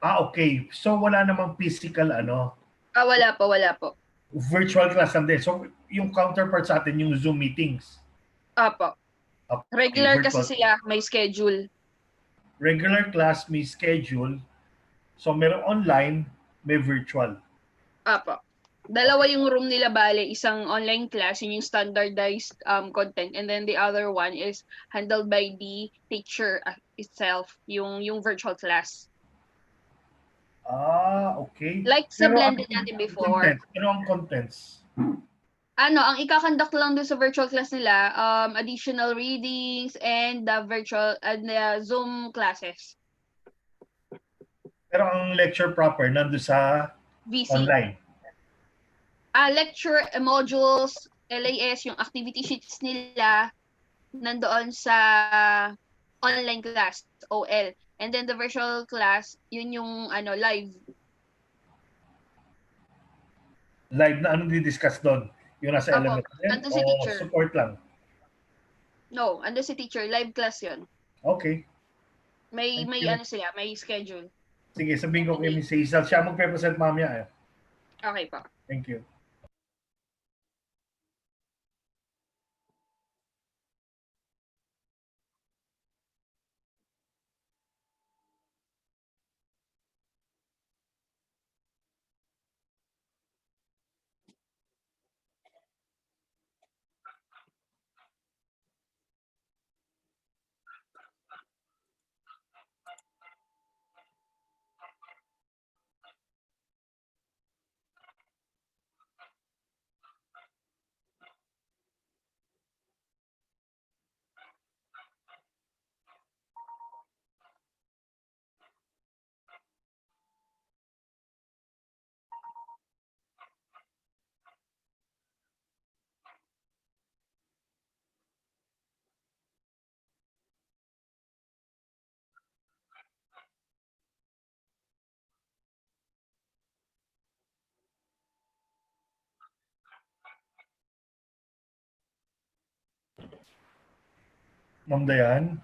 Okay. So wala namang physical Wala po. virtual class lang din. So yung counterpart sa atin yung Zoom meetings. Opo. Okay, Regular virtual. kasi sila, may schedule. Regular class may schedule. So meron online, may virtual. Opo. Dalawa yung room nila bale, isang online class, yun yung standardized content, and then the other one is handled by the teacher itself, yung virtual class. Okay. Like sa blended natin before. Ano ang contents? Ang ika-conduct lang doon sa virtual class nila, additional readings and the virtual and the Zoom classes. Pero ang lecture proper nando sa VC. online. Lecture modules, LAS, yung activity sheets nila nandoon sa online class, OL. And then the virtual class, yun yung live. Live na anong di-discuss doon? Yung nasa LMS ando si teacher. Support lang? No, ando si teacher. Live class yun. Okay. May sila, may schedule. Sige, sabihin ko kay Ms. Hazel. Siya magpe-present mamaya. Okay pa. Thank you. Ma'am Dayan,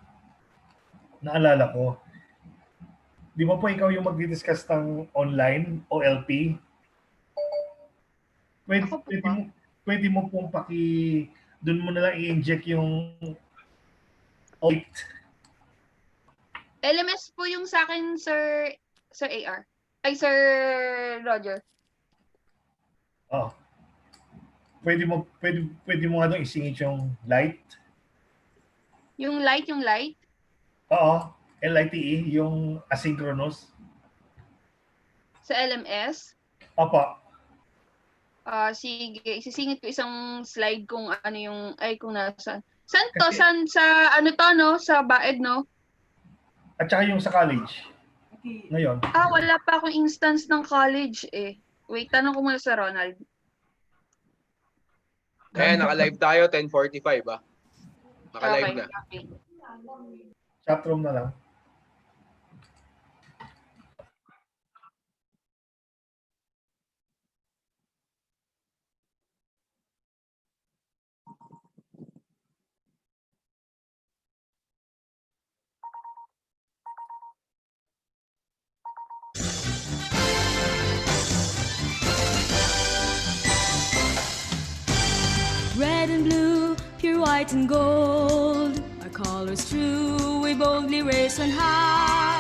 naalala ko, di ba po ikaw yung mag-discuss ng online OLP? Pwede mo pong doon mo na lang i-inject yung LMS po yung sa akin, Sir AR. Ay, Sir Roger. Pwede mo nga doon isingit yung light? Yung light? Oo, LITE, yung asynchronous. Sa LMS? Opo. Sige, isisingit ko isang slide kung kung nasaan. Saan to? Saan sa sa BAED, no? At saka yung sa college. Ngayon. Wala pa akong instance ng college eh. Wait, tanong ko muna sa Ronald. Kaya naka-live tayo 10:45 ba? Naka-live na. Okay. Chatroom na lang. Red and blue, pure white and gold, our colors true, we boldly race on high.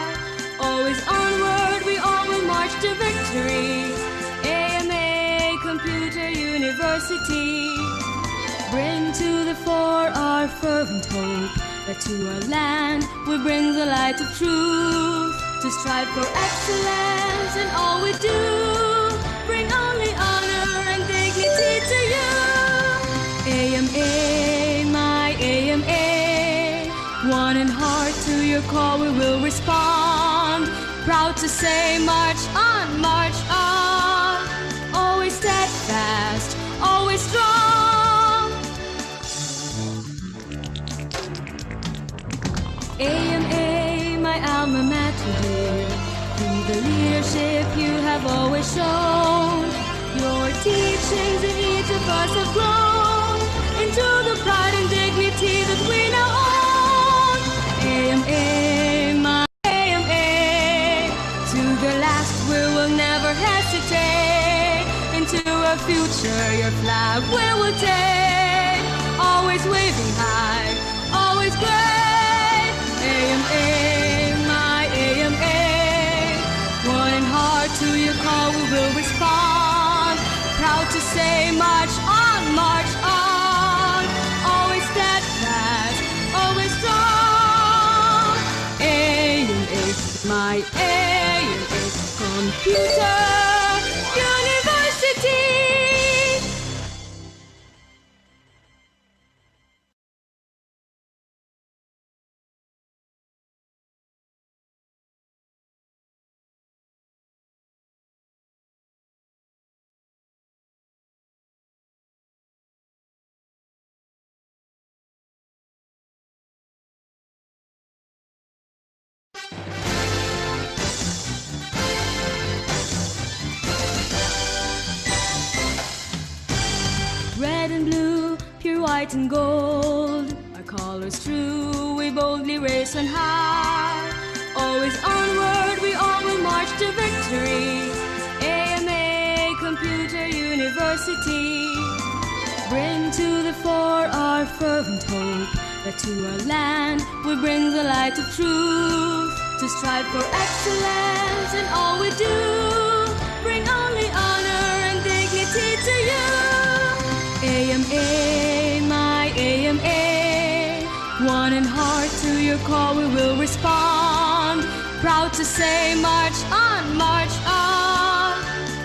Always onward, we all will march to victory. AMA Computer University, bring to the fore our fervent hope, that to our land we bring the light of truth, to strive for excellence in all we do, bring only honor and dignity to you. AMA, my AMA, one in heart to your call we will respond, proud to say march on, always steadfast, always strong. AMA, my alma mater dear, through the leadership you have always shown, your teachings in each of us have grown into the pride and dignity that we now own. AMA, my AMA, to the last we will never hesitate. Into a future your flag we will take. Always waving high, always great. AMA, my AMA. One in heart to your call we will respond. Proud to say march on, march on. Always steadfast, always strong. AMA, my AMA. Computer University. Red and blue, pure white and gold, our colors true, we boldly race on high. Always onward, we all will march to victory. AMA Computer University. Bring to the fore our fervent hope, that to our land we bring the light of truth. To strive for excellence in all we do, bring only honor and dignity to you. AMA, my AMA. One in heart to your call we will respond. Proud to say march on, march on.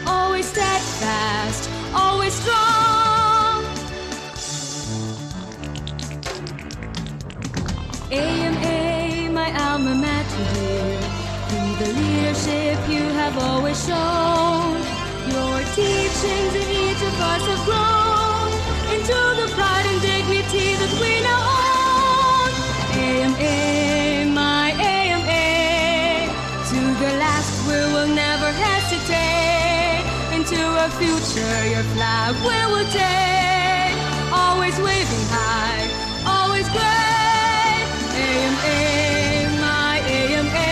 Always steadfast, always strong. AMA, my alma mater dear. Through the leadership you have always shown, your teachings in each of us have grown into the pride and dignity that we now own. AMA, my AMA. To the last we will never hesitate. Into a future your flag we will take. Always waving high, always great. AMA, my AMA.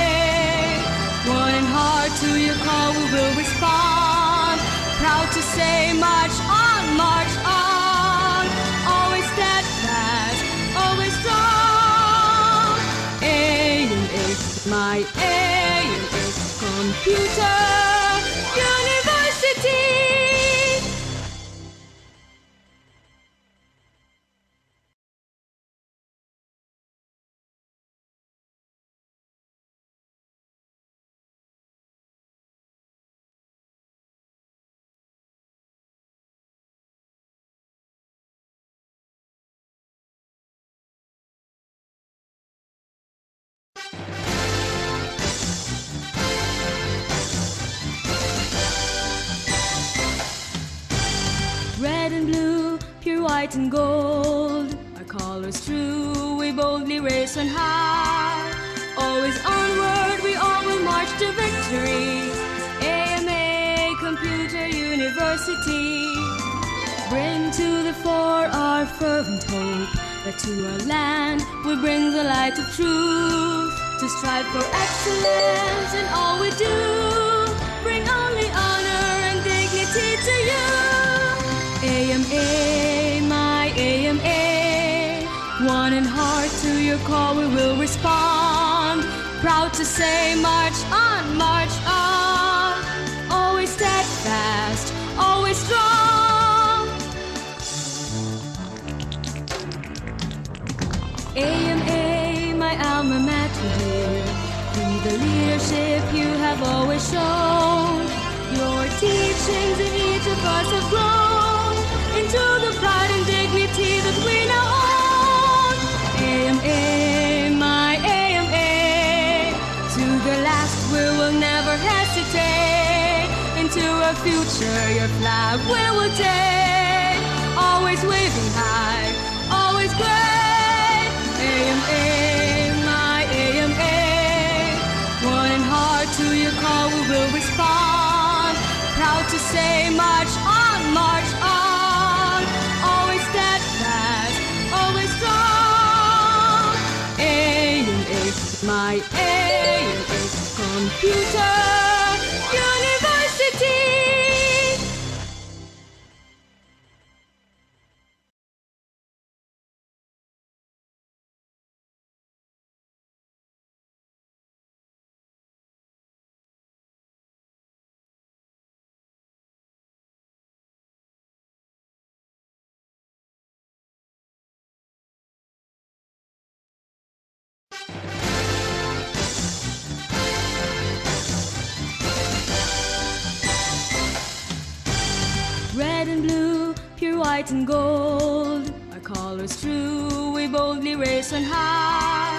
One in heart to your call we will respond. Proud to say march on, march on. Always steadfast, always strong. AMA, my AMA. Computer University. Red and blue, pure white and gold, our colors true, we boldly race on high. Always onward, we all will march to victory. AMA Computer University. Bring to the fore our fervent hope, that to our land we bring the light of truth. To strive for excellence in all we do, bring only honor and dignity to you. AMA, my AMA. One in heart to your call we will respond. Proud to say march on, march on. Always steadfast, always strong. AMA, my alma mater dear. Through the leadership you have always shown, your teachings in each of us have grown into the pride and dignity that we now own. AMA, my AMA. To the last we will never hesitate. Into a future your flag we will take. Always waving high, always great. AMA, my AMA. One in heart to your call we will respond. Proud to say march on, march on. Always steadfast, always strong. AMA, my AMA. Computer white and gold, our colors true, we boldly race on high.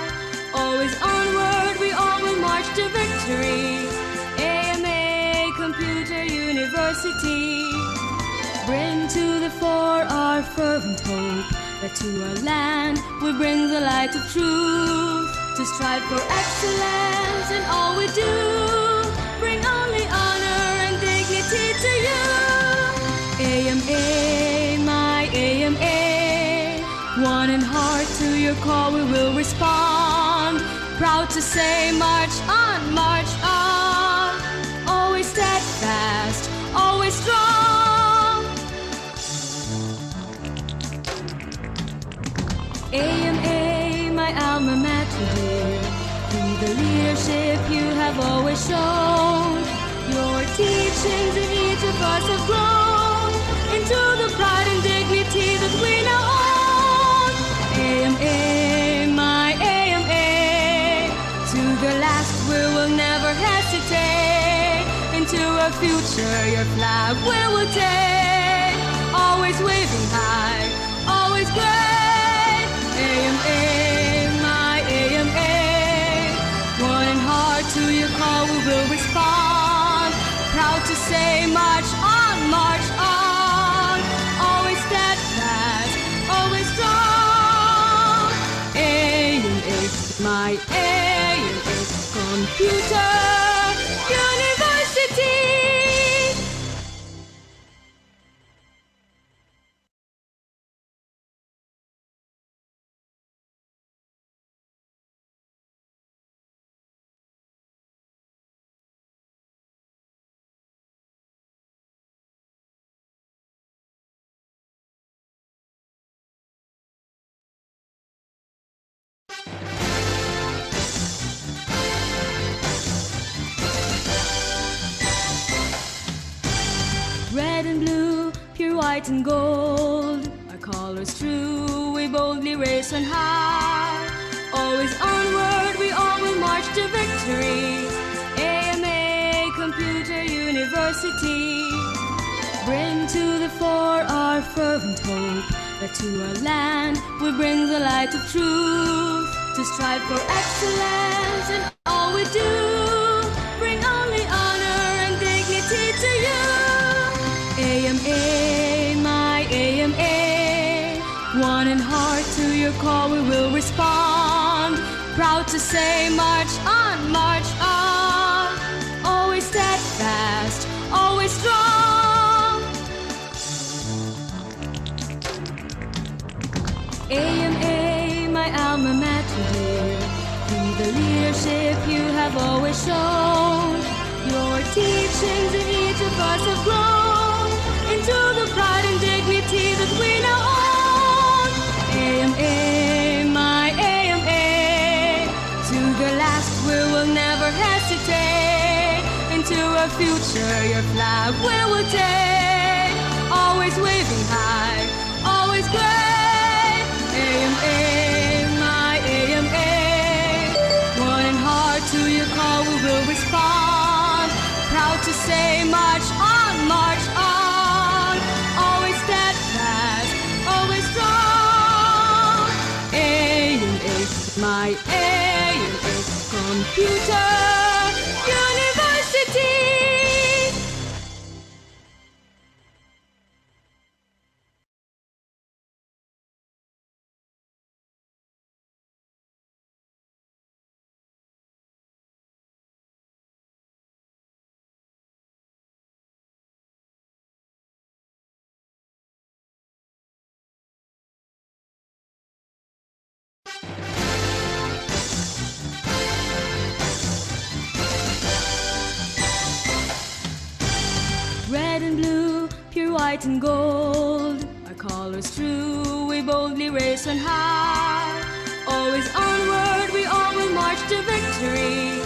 Always onward, we all will march to victory. AMA Computer University, bring to the fore our fervent hope, that to our land we bring the light of truth, to strive for excellence in all we do, bring only honor and dignity to you. AMA, my AMA, one in heart, to your call we will respond, proud to say march on, always steadfast, always strong. AMA, my alma mater dear, through the leadership you have always shown, your teachings in each of us have grown into the pride and dignity that we now own. AMA, my AMA, to the last we will never hesitate, into a future your flag we will take, always waving high, always great. AMA, my AMA, one in heart, to your call we will respond, proud to say march on, always steadfast, always strong. AMA, my AMA, Computer University. Red and blue, pure white and gold, our colors true, we boldly race on high. Always onward, we all will march to victory. AMA Computer University, bring to the fore our fervent hope, that to our land we bring the light of truth, to strive for excellence in all we do, bring only honor and dignity to you. AMA, my AMA, one in heart, to your call we will respond, proud to say march on, always steadfast, always strong. AMA, my alma mater dear, through the leadership you have always shown, your teachings in each of us have grown into the pride and dignity that we now own. AMA, my AMA, to the last we will never hesitate, into a future your flag we will take, always waving high, always great. AMA, my AMA, one in heart, to your call we will respond, proud to say march on, always steadfast, always strong. AMA, my AMA, Computer University. Red and blue, pure white and gold, our colors true, we boldly race on high. Always onward, we all will march to victory.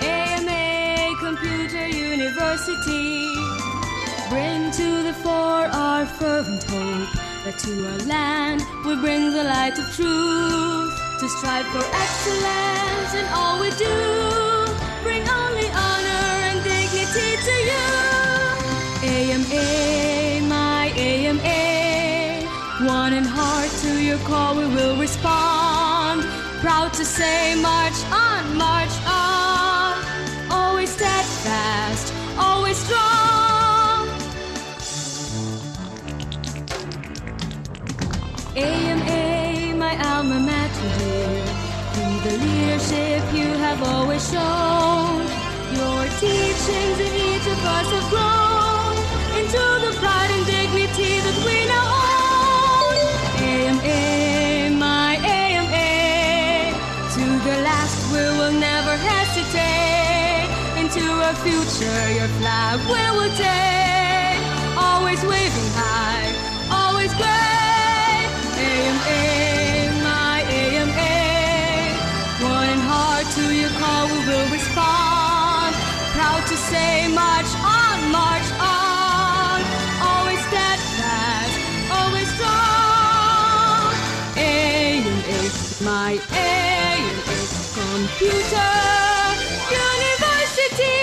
AMA Computer University, bring to the fore our fervent hope, that to our land we bring the light of truth, to strive for excellence in all we do, bring only honor and dignity to you. AMA, my AMA, your call, we will respond. Proud to say, march on, march on. Always steadfast, always strong. AMA, my alma mater dear. Through the leadership you have always shown, your teachings in each of us have grown into the pride and dignity that we now own. AMA, my AMA, to the last we will never hesitate. Into a future your flag we will take, always waving high, always great. AMA, my AMA, one in heart to your call we will respond. Proud to say, march on, march on. Always steadfast, always strong. AMA, my AMA, Computer University.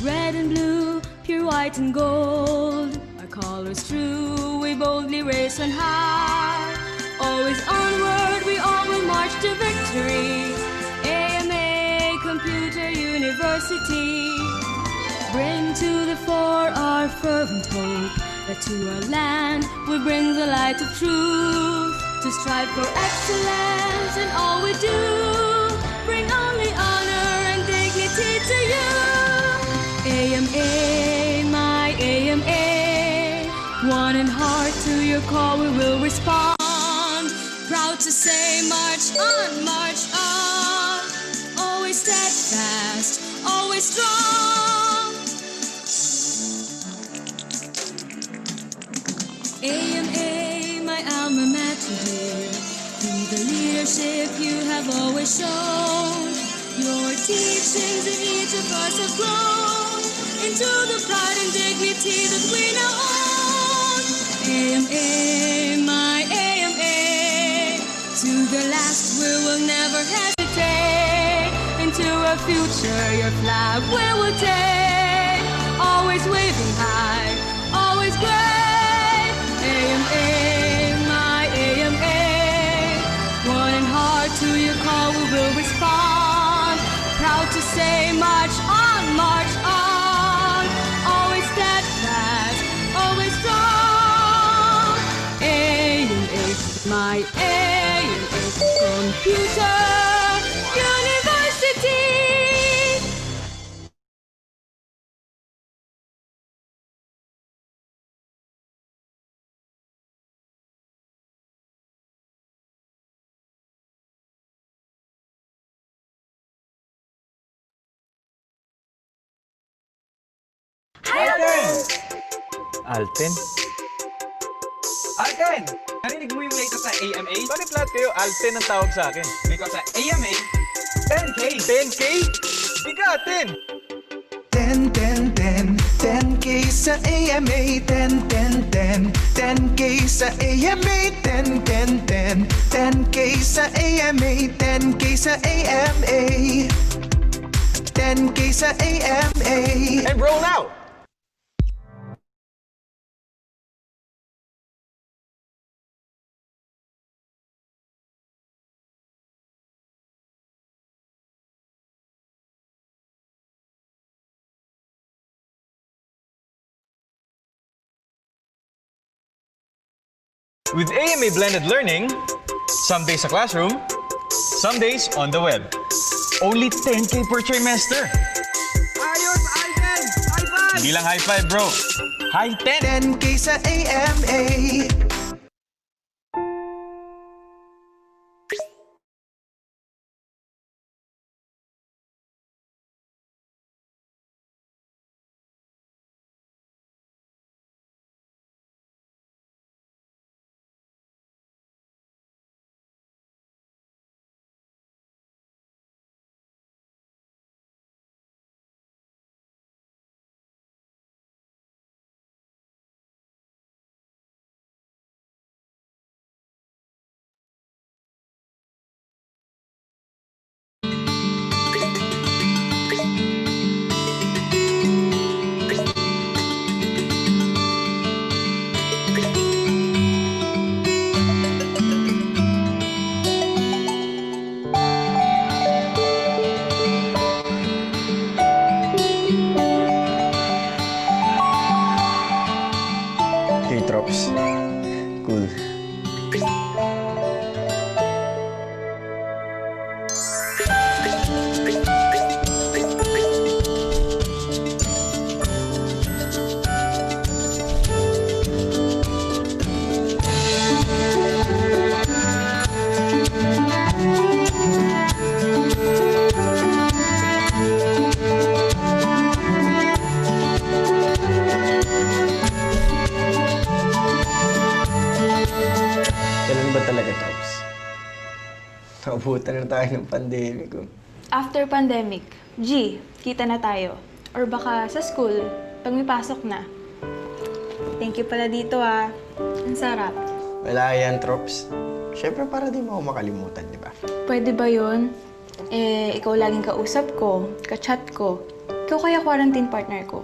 Red and blue, pure white and gold, our colors true, we boldly race on high. Always onward, we all will march to victory. AMA, Computer University. Bring to the fore our fervent hope, that to our land we bring the light of truth. To strive for excellence in all we do, bring only honor and dignity to you. AMA, my AMA, one in heart to your call we will respond. Proud to say, march on, march on. Always steadfast, always strong. AMA, my alma mater dear. Through the leadership you have always shown, your teachings in each of us have grown into the pride and dignity that we now own. AMA, my AMA, to the last we will never hesitate. Into a future your flag we will take, always waving high, always great. AMA, my AMA, one in heart to your call we will respond. Proud to say, march on, march on. Always steadfast, always strong. AMA, my AMA, Computer University. Alten? Alten! Narinig mo yung latest na AMA? Bakit lahat kayo Alten ang tawag sa akin? Because sa AMA, 10K! 10K? Bigatin! 10, 10, 10, 10K sa AMA, 10, 10, 10, 10K sa AMA, 10, 10, 10, 10K sa AMA, 10K sa AMA, 10K sa AMA. Enroll now! With AMA Blended Learning, some days sa classroom, some days on the web. Only 10K per trimester. Ayos, Alten! High five! Hindi lang high five, bro. High 10! 10K sa AMA. Abutan na tayo ng pandemic. Oh. After pandemic, G, kita na tayo. Or baka sa school, pag may pasok na. Thank you pala dito ah. Ang sarap. Wala yan, Trops. Siyempre, para di mo ako makalimutan, di ba? Pwede ba yun? Eh, ikaw laging kausap ko, ka-chat ko. Ikaw kaya quarantine partner ko.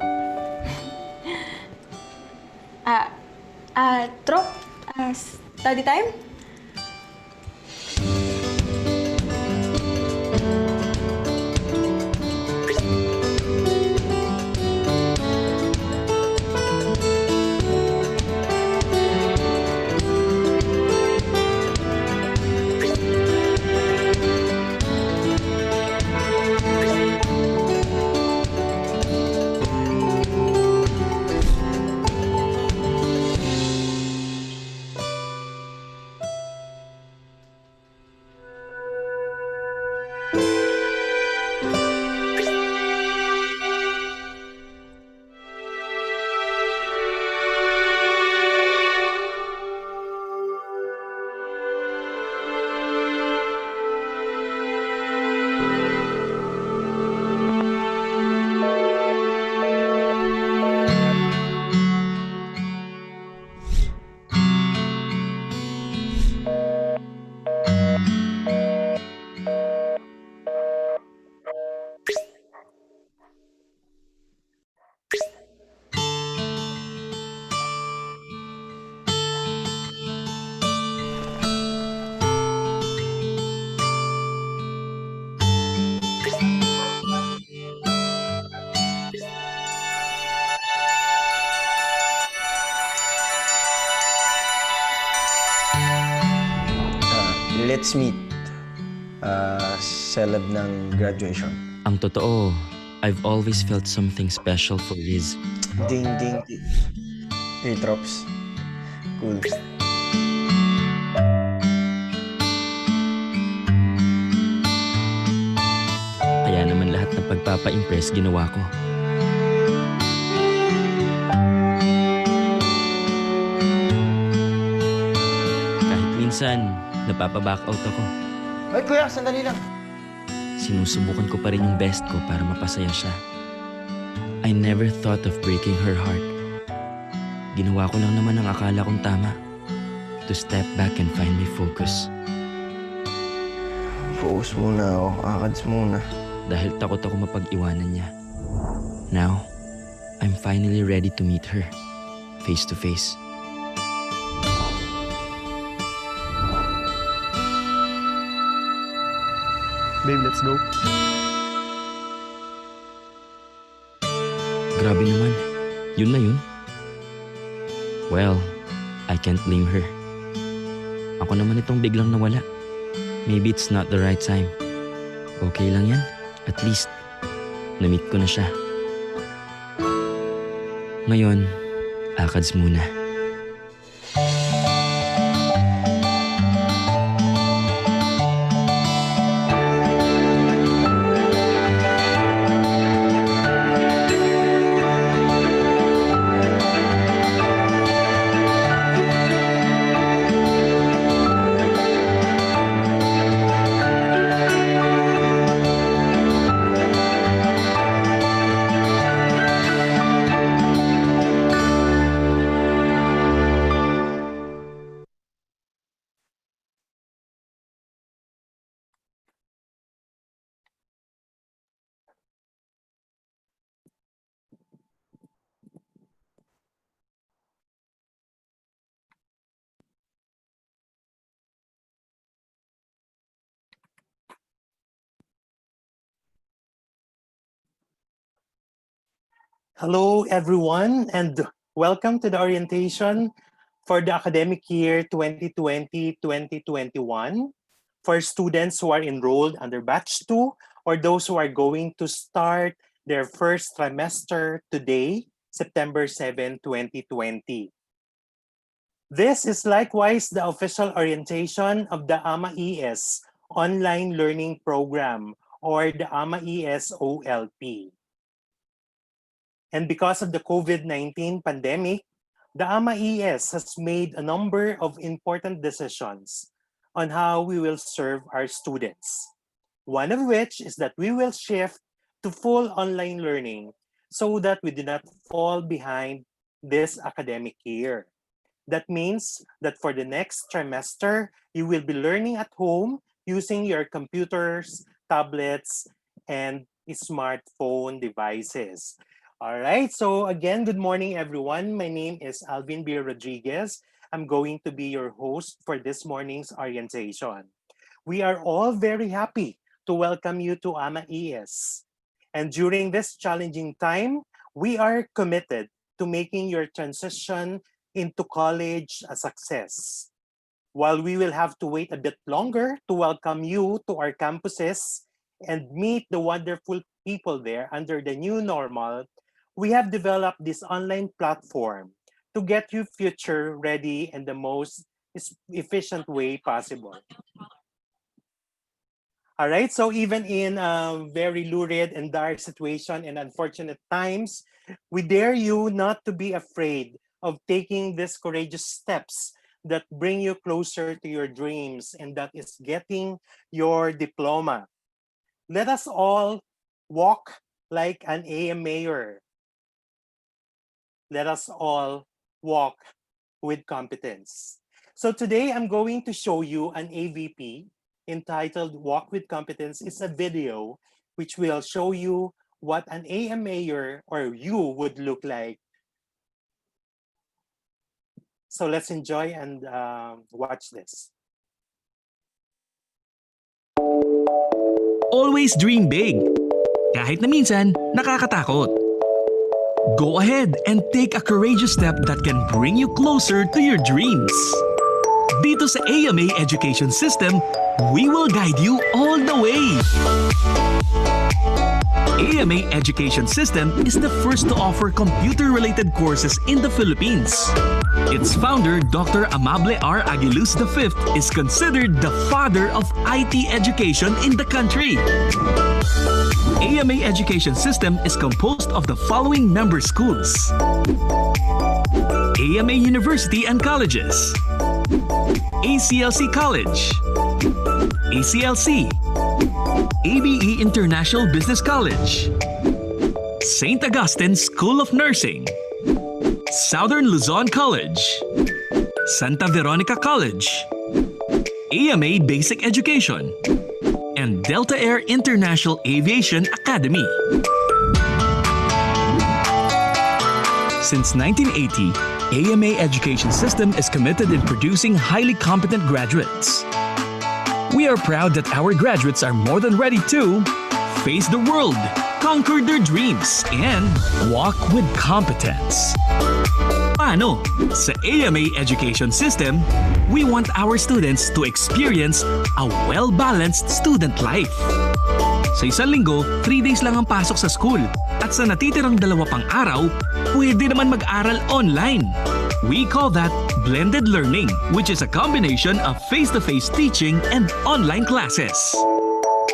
Trop, study time? Let's meet. Sa lab ng graduation. Ang totoo, I've always felt something special for Riz. Ding, ding, ding. Hey, Trops. Cool. Kaya naman lahat ng pagpapa-impress ginawa ko. Kahit minsan, napapaback out ako. Ay, kuya, sandali lang. Sinusubukan ko pa rin yung best ko para mapasaya siya. I never thought of breaking her heart. Ginawa ko lang naman ang akala kong tama. To step back and find my focus. Focus muna ako. Akads muna. Dahil takot ako mapag-iwanan niya. Now, I'm finally ready to meet her. Face to face. Babe, let's go. Grabe naman. Yun na yun. Well, I can't blame her. Ako naman itong biglang nawala. Maybe it's not the right time. Okay lang yan. At least, na-meet ko na siya. Ngayon, akads muna. Hello, everyone, and welcome to the orientation for the academic year 2020-2021 for students who are enrolled under Batch 2 or those who are going to start their first trimester today, September 7, 2020. This is likewise the official orientation of the AMA-ES Online Learning Program or the AMA-ES OLP. And because of the COVID-19 pandemic, the AMA-ES has made a number of important decisions on how we will serve our students. One of which is that we will shift to full online learning so that we do not fall behind this academic year. That means that for the next trimester, you will be learning at home using your computers, tablets, and smartphone devices. All right, so again, good morning, everyone. My name is Alvin B. Rodriguez. I'm going to be your host for this morning's orientation. We are all very happy to welcome you to AMA-ES. And during this challenging time, we are committed to making your transition into college a success. While we will have to wait a bit longer to welcome you to our campuses and meet the wonderful people there under the new normal, we have developed this online platform to get you future ready in the most efficient way possible. All right, so even in a very lurid and dire situation and unfortunate times, we dare you not to be afraid of taking these courageous steps that bring you closer to your dreams, and that is getting your diploma. Let us all walk like an AMAer. Let us all walk with competence. So today I'm going to show you an AVP entitled Walk with Competence. It's a video which will show you what an AMAer or you would look like. So let's enjoy and watch this. Always dream big. Kahit na minsan, nakakatakot. Go ahead and take a courageous step that can bring you closer to your dreams. Dito sa AMA Education System, we will guide you all the way. AMA Education System is the first to offer computer-related courses in the Philippines. Its founder, Dr. Amable R. Aguiluz V, is considered the father of IT education in the country. AMA Education System is composed of the following member schools: AMA University and Colleges, ACLC College, ACLC, ABE International Business College, St. Augustine School of Nursing, Southern Luzon College, Santa Veronica College, AMA Basic Education, and Delta Air International Aviation Academy. Since 1980, AMA Education System is committed in producing highly competent graduates. We are proud that our graduates are more than ready to face the world, conquer their dreams, and walk with competence. Paano? Sa AMA Education System, we want our students to experience a well-balanced student life. Sa isang linggo, 3 days lang ang pasok sa school. At sa natitirang 2 pang araw, pwede naman mag-aral online. We call that blended learning, which is a combination of face-to-face teaching and online classes.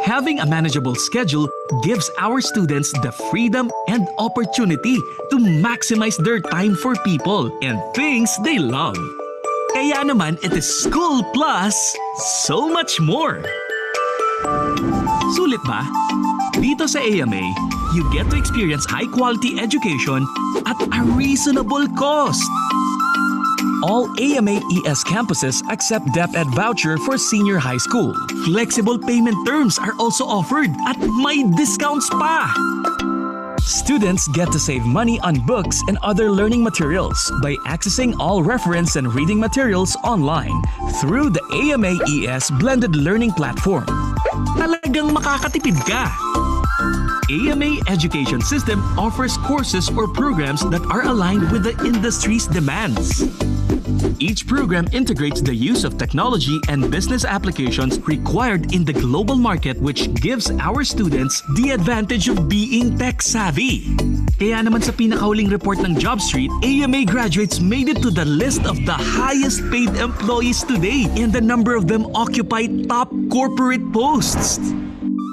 Having a manageable schedule gives our students the freedom and opportunity to maximize their time for people and things they love. Kaya naman, it is school plus so much more. Sulit ba? Dito sa AMA, you get to experience high-quality education at a reasonable cost. All AMA-ES campuses accept DepEd voucher for senior high school. Flexible payment terms are also offered at may discounts pa! Students get to save money on books and other learning materials by accessing all reference and reading materials online through the AMA-ES Blended Learning Platform. Talagang makakatipid ka! AMA Education System offers courses or programs that are aligned with the industry's demands. Each program integrates the use of technology and business applications required in the global market, which gives our students the advantage of being tech-savvy. Kaya naman sa pinakahuling report ng JobStreet, AMA graduates made it to the list of the highest paid employees today, and the number of them occupy top corporate posts.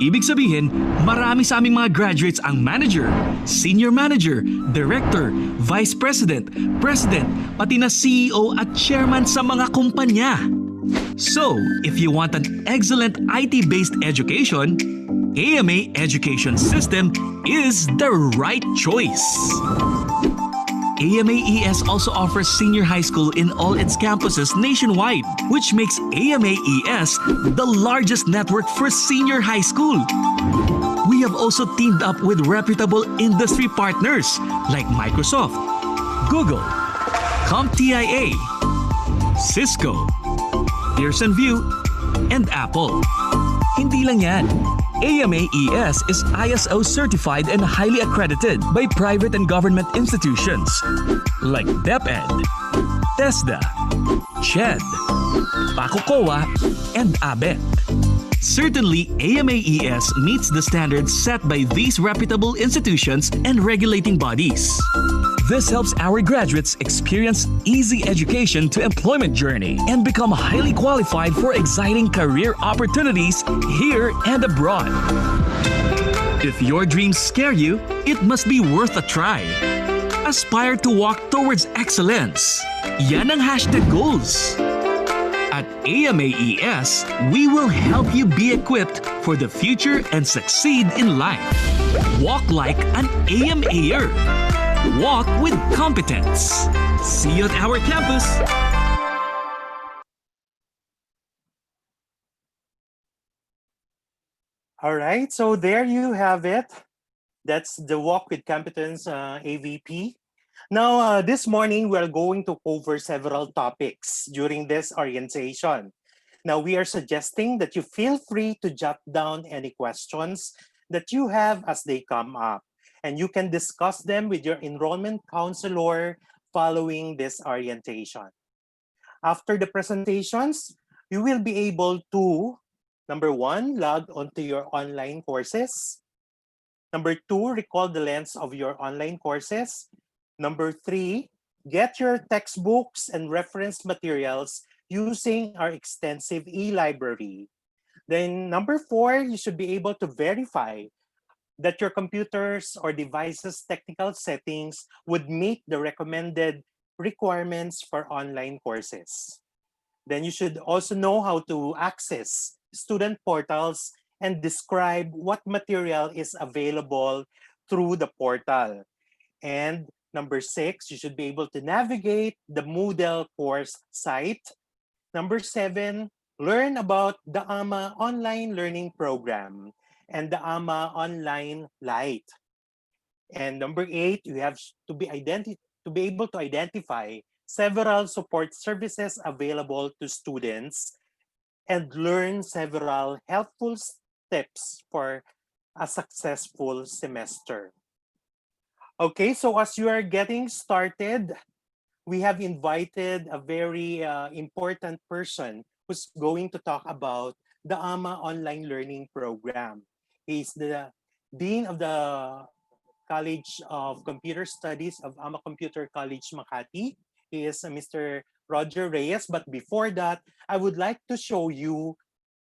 Ibig sabihin, marami sa aming mga graduates ang manager, senior manager, director, vice president, president, pati na CEO at chairman sa mga kumpanya. So, if you want an excellent IT-based education, AMA Education System is the right choice. AMAES also offers senior high school in all its campuses nationwide, which makes AMAES the largest network for senior high school. We have also teamed up with reputable industry partners like Microsoft, Google, CompTIA, Cisco, Pearson VUE, and Apple. Hindi lang yan. AMAES is ISO certified and highly accredited by private and government institutions like DepEd, TESDA, CHED, PACOCOA, and ABET. Certainly, AMAES meets the standards set by these reputable institutions and regulating bodies. This helps our graduates experience easy education to employment journey and become highly qualified for exciting career opportunities here and abroad. If your dreams scare you, it must be worth a try. Aspire to walk towards excellence. Yan ang #goals. At AMAES, we will help you be equipped for the future and succeed in life. Walk like an AMAer. Walk with competence. See you at our campus. All right, so there you have it. That's the Walk with Competence AVP. Now, this morning, we're going to cover several topics during this orientation. Now, we are suggesting that you feel free to jot down any questions that you have as they come up. And you can discuss them with your enrollment counselor following this orientation. After the presentations, you will be able to, number 1, log onto your online courses. Number 2, recall the lengths of your online courses. Number 3, get your textbooks and reference materials using our extensive e-library. Then number 4, you should be able to verify that your computers or devices' technical settings would meet the recommended requirements for online courses. Then you should also know how to access student portals and describe what material is available through the portal. And number 6, you should be able to navigate the Moodle course site. Number 7, learn about the AMA online learning program and the AMA Online Lite. And number 8, you have to be able to identify several support services available to students and learn several helpful steps for a successful semester. Okay, so as you are getting started, we have invited a very important person who's going to talk about the AMA Online Learning Program. He's the Dean of the College of Computer Studies of AMA Computer College Makati. He is Mr. Roger Reyes. But before that, I would like to show you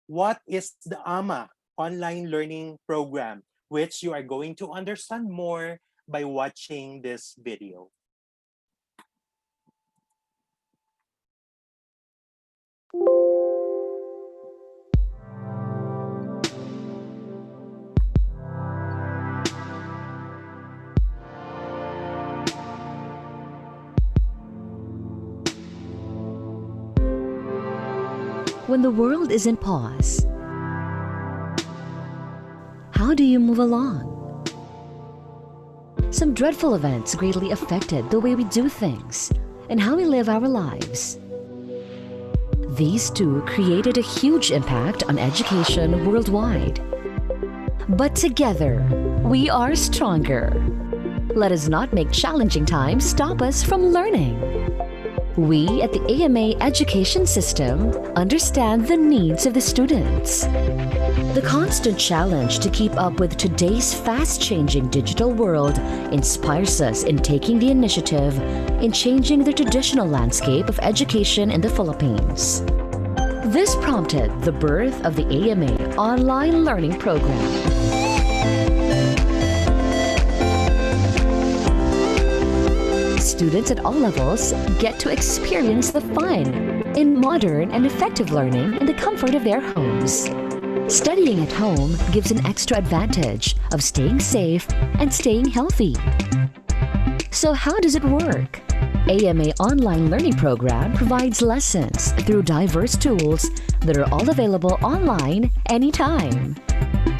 what is the AMA Online Learning Program, which you are going to understand more by watching this video. When the world is in pause, how do you move along? Some dreadful events greatly affected the way we do things and how we live our lives. These two created a huge impact on education worldwide. But together, we are stronger. Let us not make challenging times stop us from learning. We at the AMA Education System understand the needs of the students. The constant challenge to keep up with today's fast-changing digital world inspires us in taking the initiative in changing the traditional landscape of education in the Philippines. This prompted the birth of the AMA Online Learning Program. Students at all levels get to experience the fun, in modern and effective learning in the comfort of their homes. Studying at home gives an extra advantage of staying safe and staying healthy. So how does it work? AMA Online Learning Program provides lessons through diverse tools that are all available online anytime.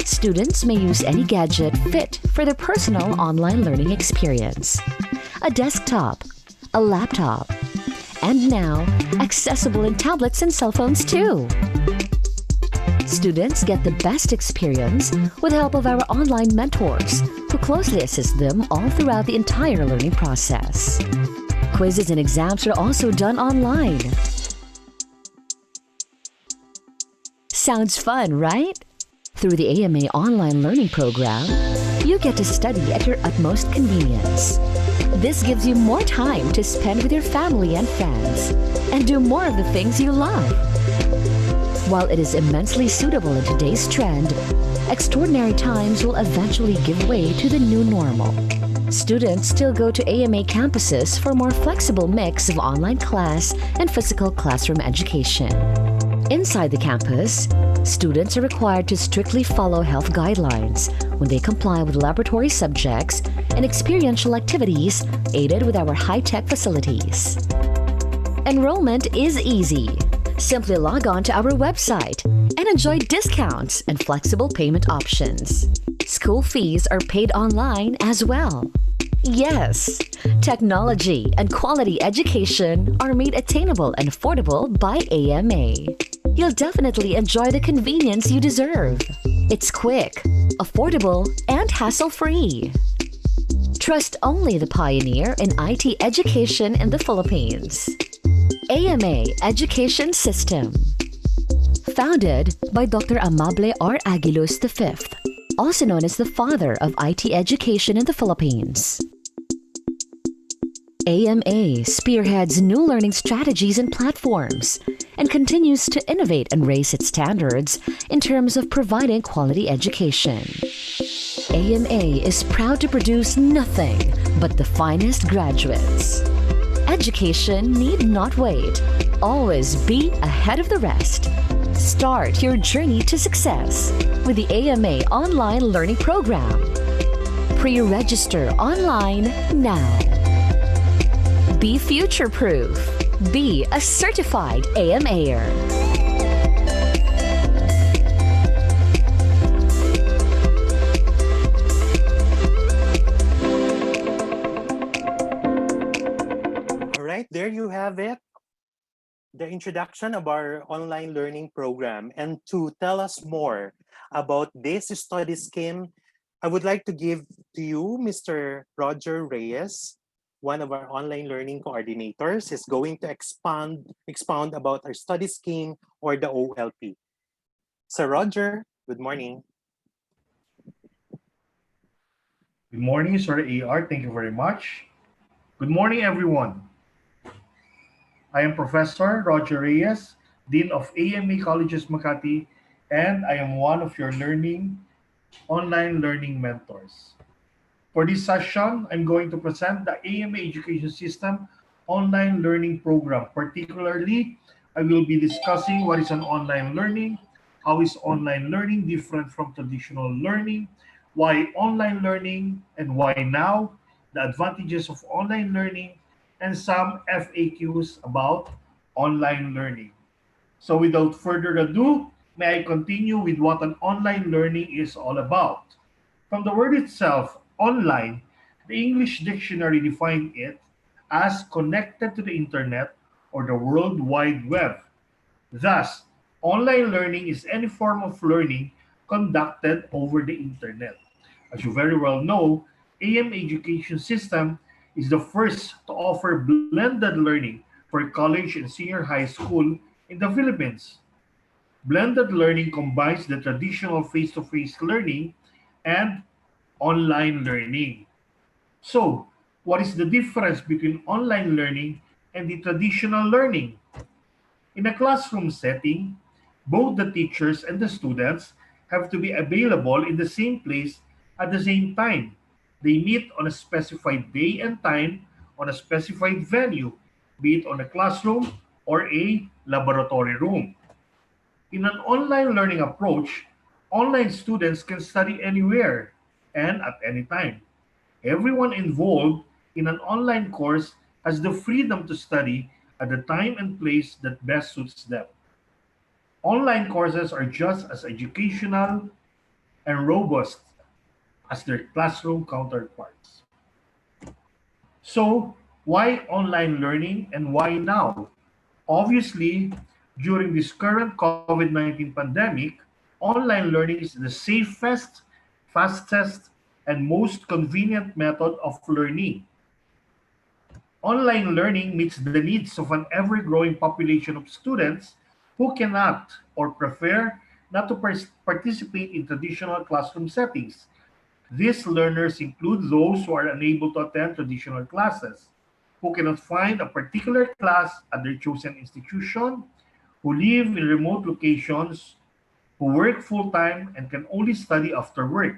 Students may use any gadget fit for their personal online learning experience. A desktop, a laptop, and now accessible in tablets and cell phones too. Students get the best experience with the help of our online mentors who closely assist them all throughout the entire learning process. Quizzes and exams are also done online. Sounds fun, right? Through the AMA Online Learning Program, you get to study at your utmost convenience. This gives you more time to spend with your family and friends and do more of the things you love. While it is immensely suitable in today's trend, extraordinary times will eventually give way to the new normal. Students still go to AMA campuses for a more flexible mix of online class and physical classroom education. Inside the campus, students are required to strictly follow health guidelines when they comply with laboratory subjects and experiential activities aided with our high-tech facilities. Enrollment is easy. Simply log on to our website and enjoy discounts and flexible payment options. School fees are paid online as well. Yes, technology and quality education are made attainable and affordable by AMA. You'll definitely enjoy the convenience you deserve. It's quick, affordable, and hassle-free. Trust only the pioneer in IT education in the Philippines. AMA Education System. Founded by Dr. Amable R. Aguilos V, also known as the father of IT education in the Philippines. AMA spearheads new learning strategies and platforms and continues to innovate and raise its standards in terms of providing quality education. AMA is proud to produce nothing but the finest graduates. Education need not wait. Always be ahead of the rest. Start your journey to success with the AMA Online Learning Program. Pre-register online now. Be future-proof. Be a certified AMAer. All right, there you have it. The introduction of our online learning program. And to tell us more about this study scheme, I would like to give to you Mr. Roger Reyes, one of our online learning coordinators, is going to expound about our study scheme or the OLP. Sir Roger, good morning. Good morning, Sir AR. Thank you very much. Good morning, everyone. I am Professor Roger Reyes, Dean of AMA Colleges Makati, and I am one of your online learning mentors. For this session, I'm going to present the AMA Education System online learning program. Particularly, I will be discussing what is an online learning, how is online learning different from traditional learning, why online learning and why now, the advantages of online learning, and some FAQs about online learning. So without further ado, may I continue with what an online learning is all about. From the word itself, online, the English dictionary defined it as connected to the internet or the World Wide Web. Thus, online learning is any form of learning conducted over the internet. As you very well know, AM Education System is the first to offer blended learning for college and senior high school in the Philippines. Blended learning combines the traditional face-to-face learning and online learning. So, what is the difference between online learning and the traditional learning? In a classroom setting, both the teachers and the students have to be available in the same place at the same time. They meet on a specified day and time on a specified venue, be it on a classroom or a laboratory room. In an online learning approach, online students can study anywhere and at any time. Everyone involved in an online course has the freedom to study at the time and place that best suits them. Online courses are just as educational and robust as their classroom counterparts. So, why online learning and why now? Obviously, during this current COVID-19 pandemic, online learning is the safest, fastest, and most convenient method of learning. Online learning meets the needs of an ever-growing population of students who cannot or prefer not to participate in traditional classroom settings. These learners include those who are unable to attend traditional classes, who cannot find a particular class at their chosen institution, who live in remote locations, who work full-time and can only study after work,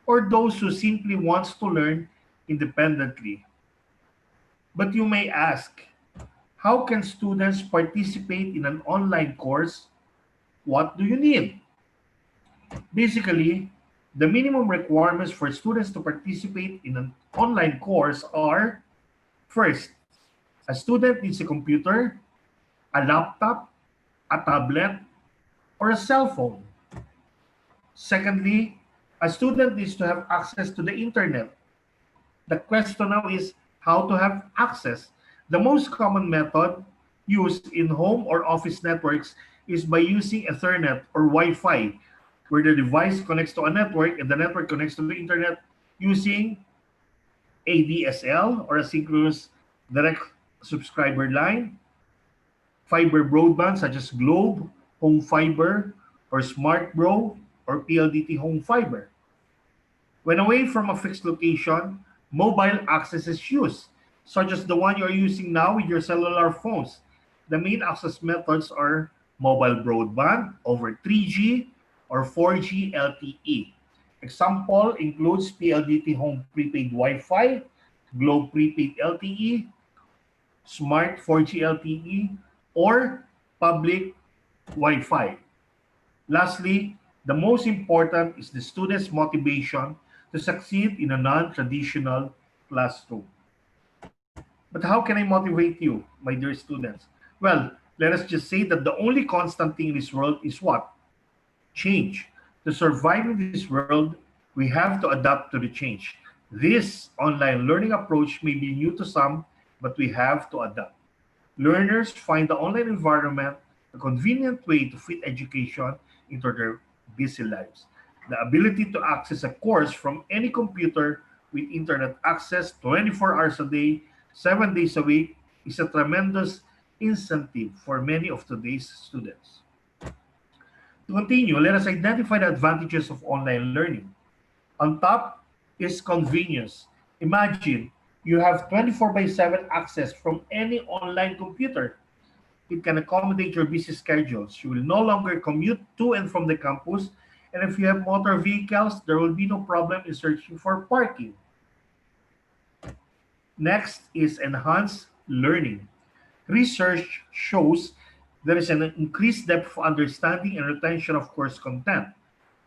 or those who simply wants to learn independently. But you may ask, how can students participate in an online course? What do you need? Basically, the minimum requirements for students to participate in an online course are: first, a student needs a computer, a laptop, a tablet, or a cell phone. Secondly, a student needs to have access to the internet. The question now is how to have access. The most common method used in home or office networks is by using Ethernet or Wi-Fi, where the device connects to a network and the network connects to the internet using ADSL or asynchronous direct subscriber line, fiber broadband such as Globe, Home Fiber, or Smart Bro, or PLDT Home Fiber. When away from a fixed location, mobile access is used, such as the one you are using now with your cellular phones. The main access methods are mobile broadband over 3G or 4G LTE. Example includes PLDT Home Prepaid Wi-Fi, Globe Prepaid LTE, Smart 4G LTE, or public Wi-Fi. Lastly, the most important is the student's motivation to succeed in a non-traditional classroom. But how can I motivate you, my dear students? Well, let us just say that the only constant thing in this world is what? Change. To survive in this world, we have to adapt to the change. This online learning approach may be new to some, but we have to adapt. Learners find the online environment a convenient way to fit education into their busy lives. The ability to access a course from any computer with internet access 24 hours a day, 7 days a week is a tremendous incentive for many of today's students. To continue, let us identify the advantages of online learning. On top is convenience. Imagine you have 24 by 7 access from any online computer. It can accommodate your busy schedules. You will no longer commute to and from the campus, and if you have motor vehicles, there will be no problem in searching for parking. Next is enhanced learning. Research shows there is an increased depth of understanding and retention of course content.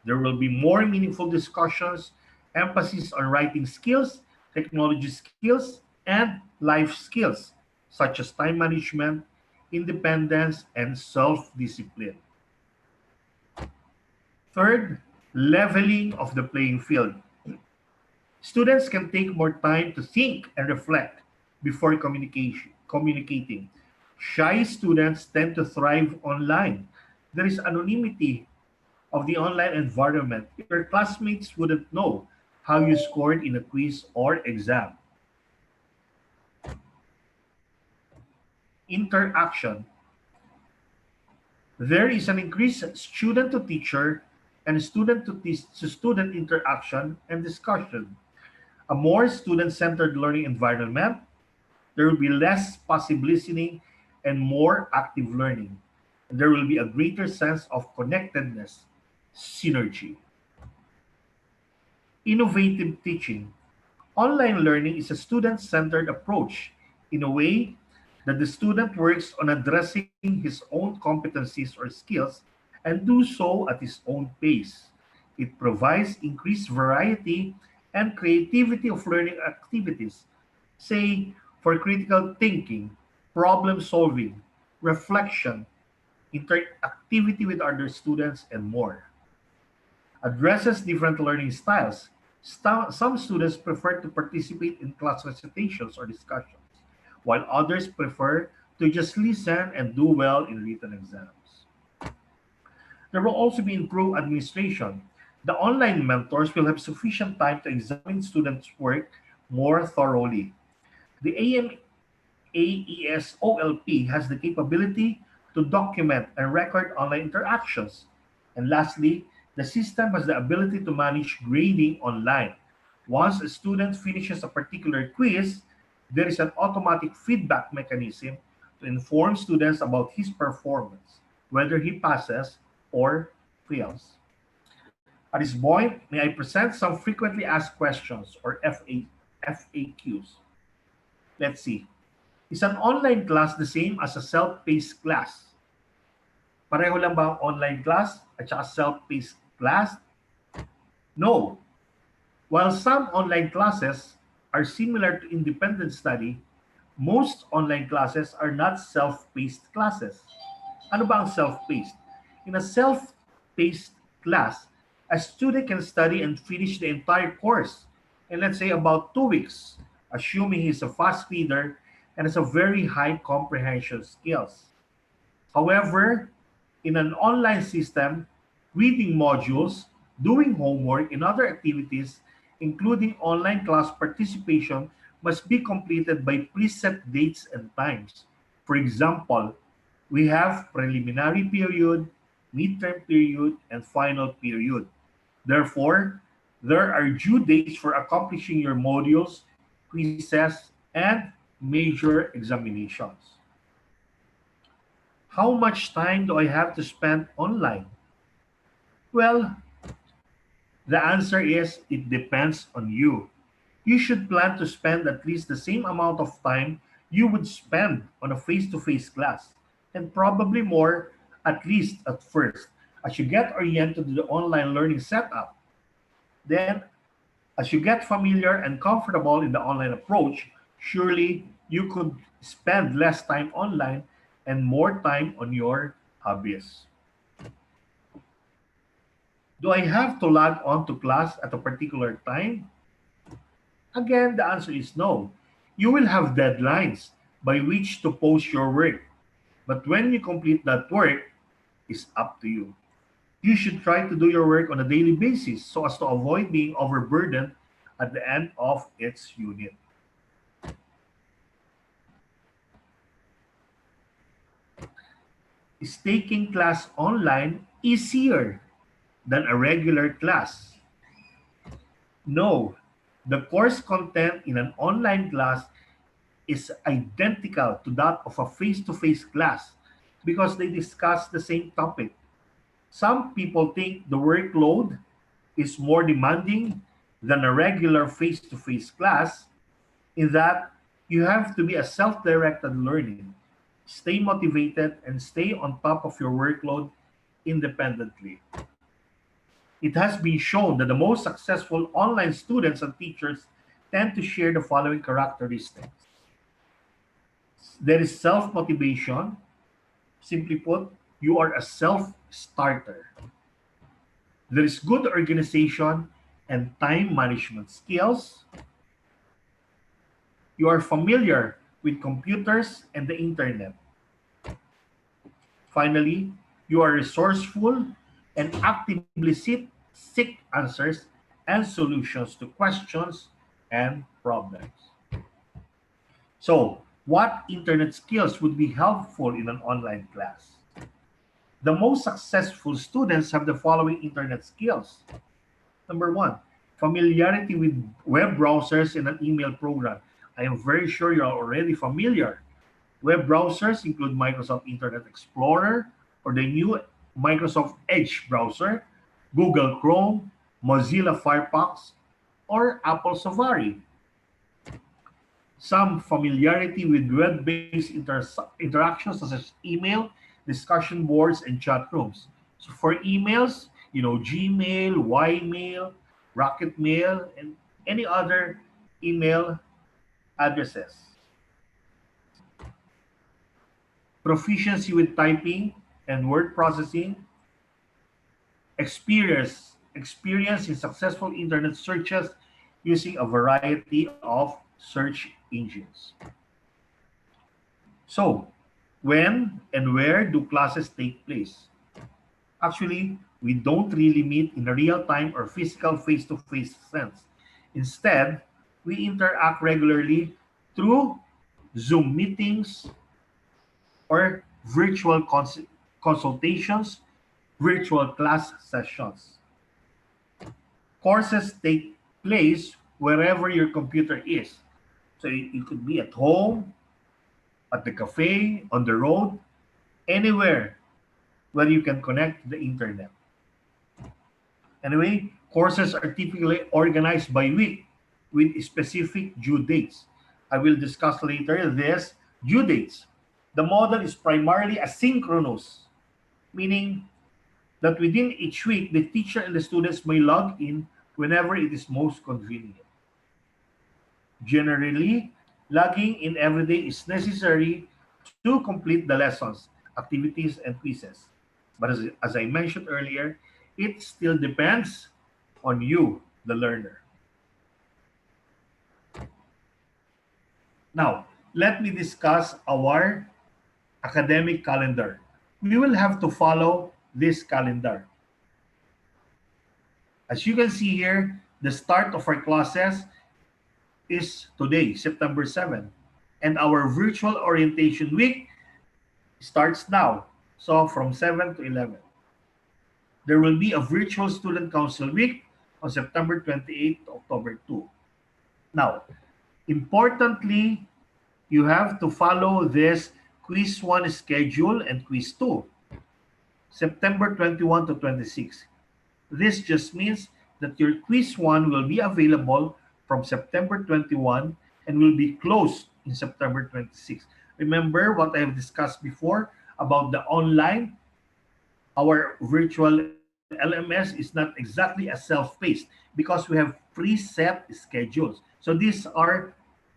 There will be more meaningful discussions, emphasis on writing skills, technology skills, and life skills, such as time management, independence, and self-discipline. Third, leveling of the playing field. Students can take more time to think and reflect before communicating. Shy students tend to thrive online. There is anonymity of the online environment. Your classmates wouldn't know how you scored in a quiz or exam. Interaction. There is an increased student to teacher and student to student interaction and discussion. A more student-centered learning environment, there will be less passive listening and more active learning. And there will be a greater sense of connectedness, synergy. Innovative teaching. Online learning is a student-centered approach. In a way, that the student works on addressing his own competencies or skills and do so at his own pace. It provides increased variety and creativity of learning activities, say for critical thinking, problem solving, reflection, interactivity with other students, and more. Addresses different learning styles. Some students prefer to participate in class recitations or discussions, while others prefer to just listen and do well in written exams. There will also be improved administration. The online mentors will have sufficient time to examine students' work more thoroughly. The AMAES OLP has the capability to document and record online interactions. And lastly, the system has the ability to manage grading online. Once a student finishes a particular quiz, there is an automatic feedback mechanism to inform students about his performance, whether he passes or fails. At this point, may I present some frequently asked questions or FAQs. Let's see. Is an online class the same as a self-paced class? Pareho lang ba ang online class at saka self-paced class? No. While some online classes are similar to independent study, most online classes are not self-paced classes. Ano ba ang self-paced? In a self-paced class, a student can study and finish the entire course in, let's say, about 2 weeks, assuming he's a fast reader and has a very high comprehension skills. However, in an online system, reading modules, doing homework, and other activities, including online class participation, must be completed by preset dates and times. For example, we have preliminary period, midterm period, and final period. Therefore, there are due dates for accomplishing your modules, quizzes, and major examinations. How much time do I have to spend online? Well, the answer is it depends on you. You should plan to spend at least the same amount of time you would spend on a face-to-face class, and probably more, at least at first, as you get oriented to the online learning setup. Then, as you get familiar and comfortable in the online approach, surely you could spend less time online and more time on your hobbies. Do I have to log on to class at a particular time? Again, the answer is no. You will have deadlines by which to post your work. But when you complete that work, it's up to you. You should try to do your work on a daily basis so as to avoid being overburdened at the end of its unit. Is taking class online easier than a regular class? No. The course content in an online class is identical to that of a face-to-face class because they discuss the same topic. Some people think the workload is more demanding than a regular face-to-face class in that you have to be a self-directed learning, stay motivated, and stay on top of your workload independently. It has been shown that the most successful online students and teachers tend to share the following characteristics. There is self-motivation. Simply put, you are a self-starter. There is good organization and time management skills. You are familiar with computers and the internet. Finally, you are resourceful and actively seek answers and solutions to questions and problems. So, what internet skills would be helpful in an online class? The most successful students have the following internet skills. Number one, familiarity with web browsers and an email program. I am very sure you're already familiar. Web browsers include Microsoft Internet Explorer or the new Microsoft Edge browser, Google Chrome, Mozilla Firefox, or Apple Safari. some familiarity with web-based interactions such as email, discussion boards, and chat rooms. So for emails, Gmail, Ymail, Rocket Mail, and any other email addresses. Proficiency with typing and word processing. Experience in successful internet searches using a variety of search engines. So, when and where do classes take place? Actually, we don't really meet in a real-time or physical face-to-face sense. Instead, we interact regularly through Zoom meetings or virtual consultations, virtual class sessions. Courses take place wherever your computer is. So it could be at home, at the cafe, on the road, anywhere where you can connect to the internet. Anyway, courses are typically organized by week with specific due dates. I will discuss later these due dates. The model is primarily asynchronous, meaning that within each week, the teacher and the students may log in whenever it is most convenient. Generally, logging in every day is necessary to complete the lessons, activities, and quizzes. But as I mentioned earlier, it still depends on you, the learner. Now, let me discuss our academic calendar. We will have to follow this calendar. As you can see here, the start of our classes is today, September 7, and our virtual orientation week starts now, so from 7 to 11. There will be a virtual student council week on September 28 to October 2. Now, importantly, you have to follow this Quiz 1 schedule and Quiz 2, September 21 to 26. This just means that your Quiz 1 will be available from September 21 and will be closed in September 26. Remember what I have discussed before about the online? Our virtual LMS is not exactly a self-paced because we have preset schedules. So these are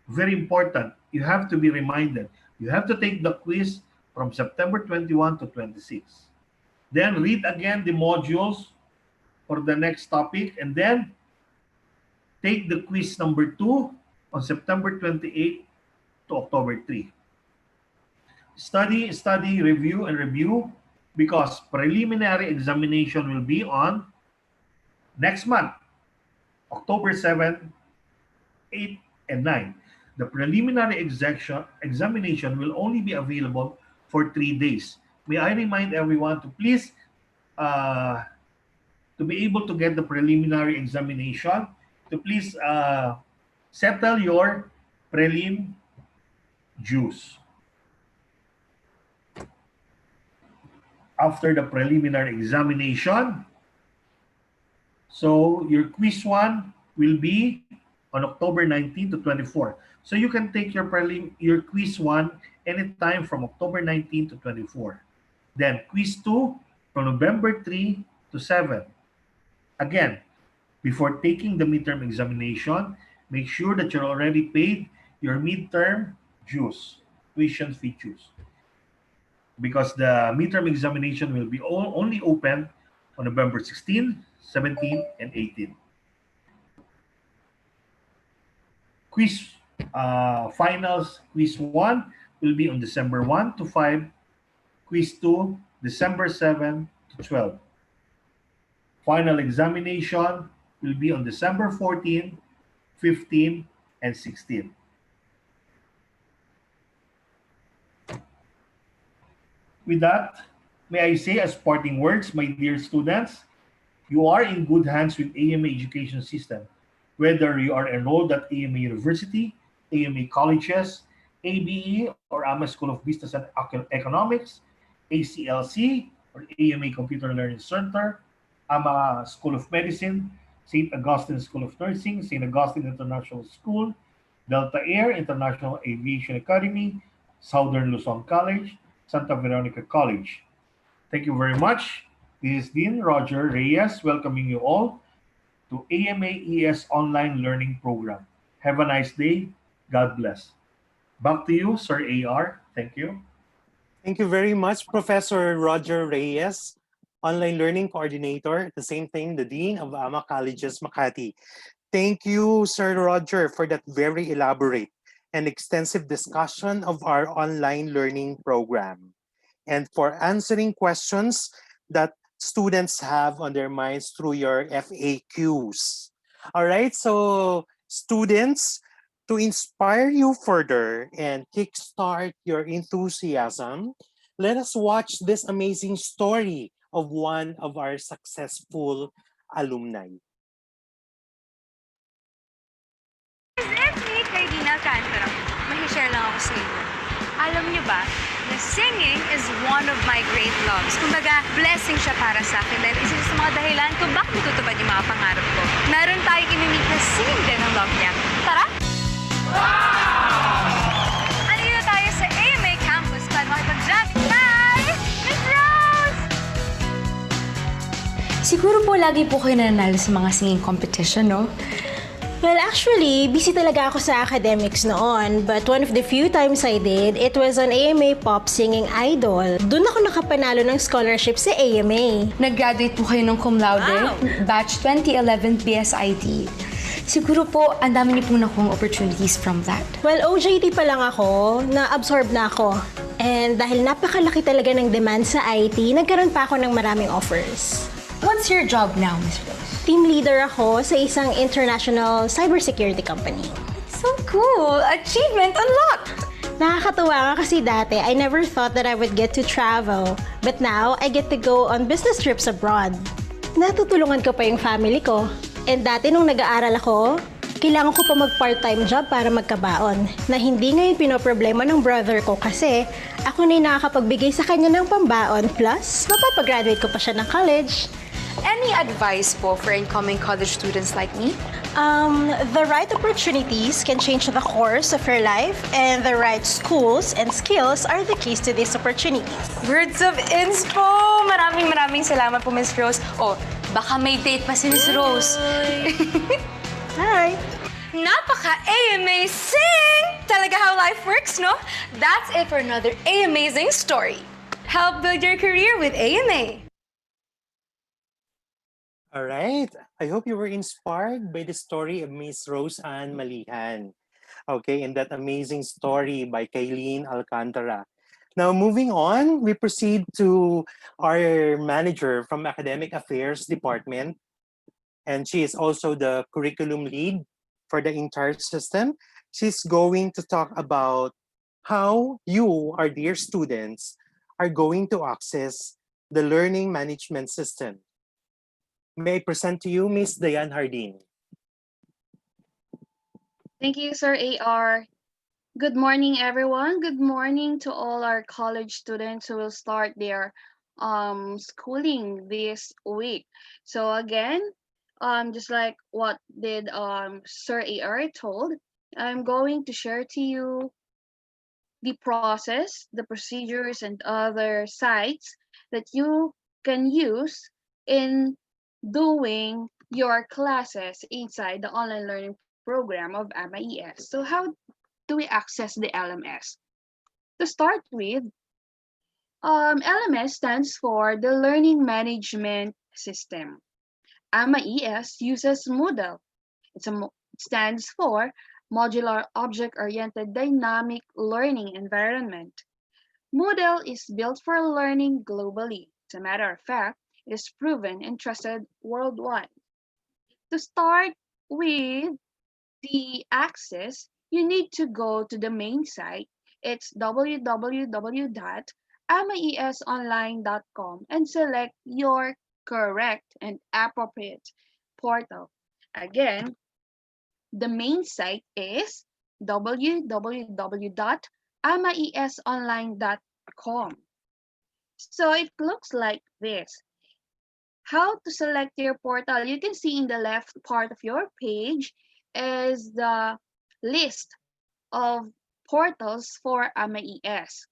very important. You have to be reminded. You have to take the quiz from September 21 to 26. Then read again the modules for the next topic, and then take the quiz number 2 on September 28 to October 3. Study, review, because preliminary examination will be on next month, October 7, 8, and 9. The preliminary examination will only be available for 3 days. May I remind everyone to please, to be able to get the preliminary examination, to please settle your prelim dues. After the preliminary examination, so your quiz 1 will be on October 19 to 24. So you can take your quiz 1 anytime from October 19 to 24. Then quiz 2 from November 3 to 7. Again, before taking the midterm examination, make sure that you're already paid your midterm dues, tuition fee dues, because the midterm examination will be only open on November 16, 17, and 18. Quiz finals, quiz 1 will be on December 1 to 5, quiz 2, December 7 to 12. Final examination will be on December 14, 15, and 16. With that, may I say as parting words, my dear students, you are in good hands with AMA Education System. Whether you are enrolled at AMA University, AMA Colleges, ABE, or AMA School of Business and Economics, ACLC, or AMA Computer Learning Center, AMA School of Medicine, St. Augustine School of Nursing, St. Augustine International School, Delta Air International Aviation Academy, Southern Luzon College, Santa Veronica College. Thank you very much. This is Dean Roger Reyes welcoming you all to AMAES Online Learning Program. Have a nice day. God bless. Back to you, Sir AR. Thank you. Thank you very much, Professor Roger Reyes, Online Learning Coordinator, the same thing, the Dean of AMA Colleges Makati. Thank you, Sir Roger, for that very elaborate and extensive discussion of our online learning program and for answering questions that students have on their minds through your FAQs. All right, so students, to inspire you further and kickstart your enthusiasm, let us watch this amazing story of one of our successful alumni. It's me, Cardina Alcantara. Mahi-share lang ako sa inyo. Alam niyo ba, na singing is one of my great loves. Kumbaga, blessing siya para sa akin dahil isa sa mga dahilan kung bakit matutupad yung mga pangarap ko. Meron tayong imimit na singing din ang love niya. Tara! Wow! Andito tayo sa AMA campus para makipag-jam. Hi! Miss Rose! Siguro po lagi po kayo nananalo sa mga singing competition, no? Well, actually, busy talaga ako sa academics noon. But one of the few times I did, it was on AMA Pop Singing Idol. Doon ako nakapanalo ng scholarship sa AMA. Nag-graduate po kayo ng cum laude, batch 2011 PSIT. Siguro po, ang dami niyo pong nakuha opportunities from that. Well, OJT pa lang ako, na-absorb na ako. And dahil napakalaki talaga ng demand sa IT, nagkaroon pa ako ng maraming offers. What's your job now, Ms. Rose? Team leader ako sa isang international cybersecurity company. So cool! Achievement unlocked! Nakakatuwa nga kasi dati, I never thought that I would get to travel. But now, I get to go on business trips abroad. Natutulungan ko pa yung family ko. And dati nung nag-aaral ako, kailangan ko pa mag-part-time job para magkabaon. Na hindi ngayon pinoproblema ng brother ko kasi ako na yung nakakapagbigay sa kanya ng pambaon. Plus, mapapagraduate ko pa siya ng college. Any advice po for incoming college students like me? The right opportunities can change the course of your life, and the right schools and skills are the keys to these opportunities. Words of inspo! Maraming salamat po, Miss Rose. Oh, baka may date pa si Miss Rose. Hi! Napaka-amazing! Talaga how life works, no? That's it for another amazing story. Help build your career with AMA. All right. I hope you were inspired by the story of Miss Rose Ann Malihan. Okay, and that amazing story by Kaylene Alcantara. Now, moving on, we proceed to our manager from Academic Affairs Department. And she is also the curriculum lead for the entire system. She's going to talk about how you, our dear students, are going to access the learning management system. May I present to you Ms. Diane Hardin. Thank you, Sir AR. Good morning, everyone. Good morning to all our college students who will start their schooling this week. So again, just like what did Sir AR told, I'm going to share to you the process, the procedures, and other sites that you can use in doing your classes inside the online learning program of AMAES. So how do we access the LMS? To start with, LMS stands for the Learning Management System. AMAES uses Moodle. It stands for Modular Object-Oriented Dynamic Learning Environment. Moodle is built for learning globally. As a matter of fact, it is proven and trusted worldwide. To start with the access, you need to go to the main site. It's www.amaesonline.com and select your correct and appropriate portal. Again, the main site is www.amaesonline.com. So it looks like this. How to select your portal? You can see in the left part of your page is the list of portals for AMA-ES.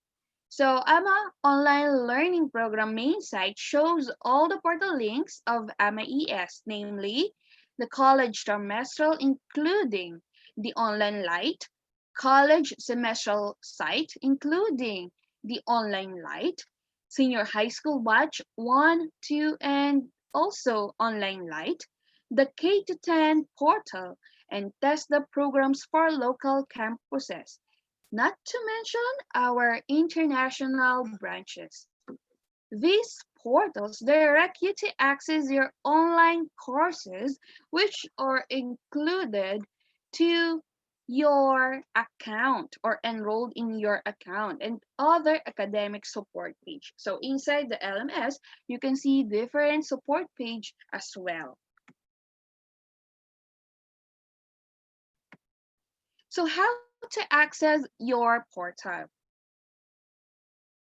So AMA Online Learning Program main site shows all the portal links of AMA-ES, namely the college trimestral, including the online light, college semestral site, including the online light, senior high school batch 1, 2, and also online light, the K-10 portal, and test the programs for local campuses, not to mention our international branches. These portals direct you to access your online courses, which are included to your account or enrolled in your account, and other academic support page. So inside the LMS, you can see different support page as well. So how to access your portal?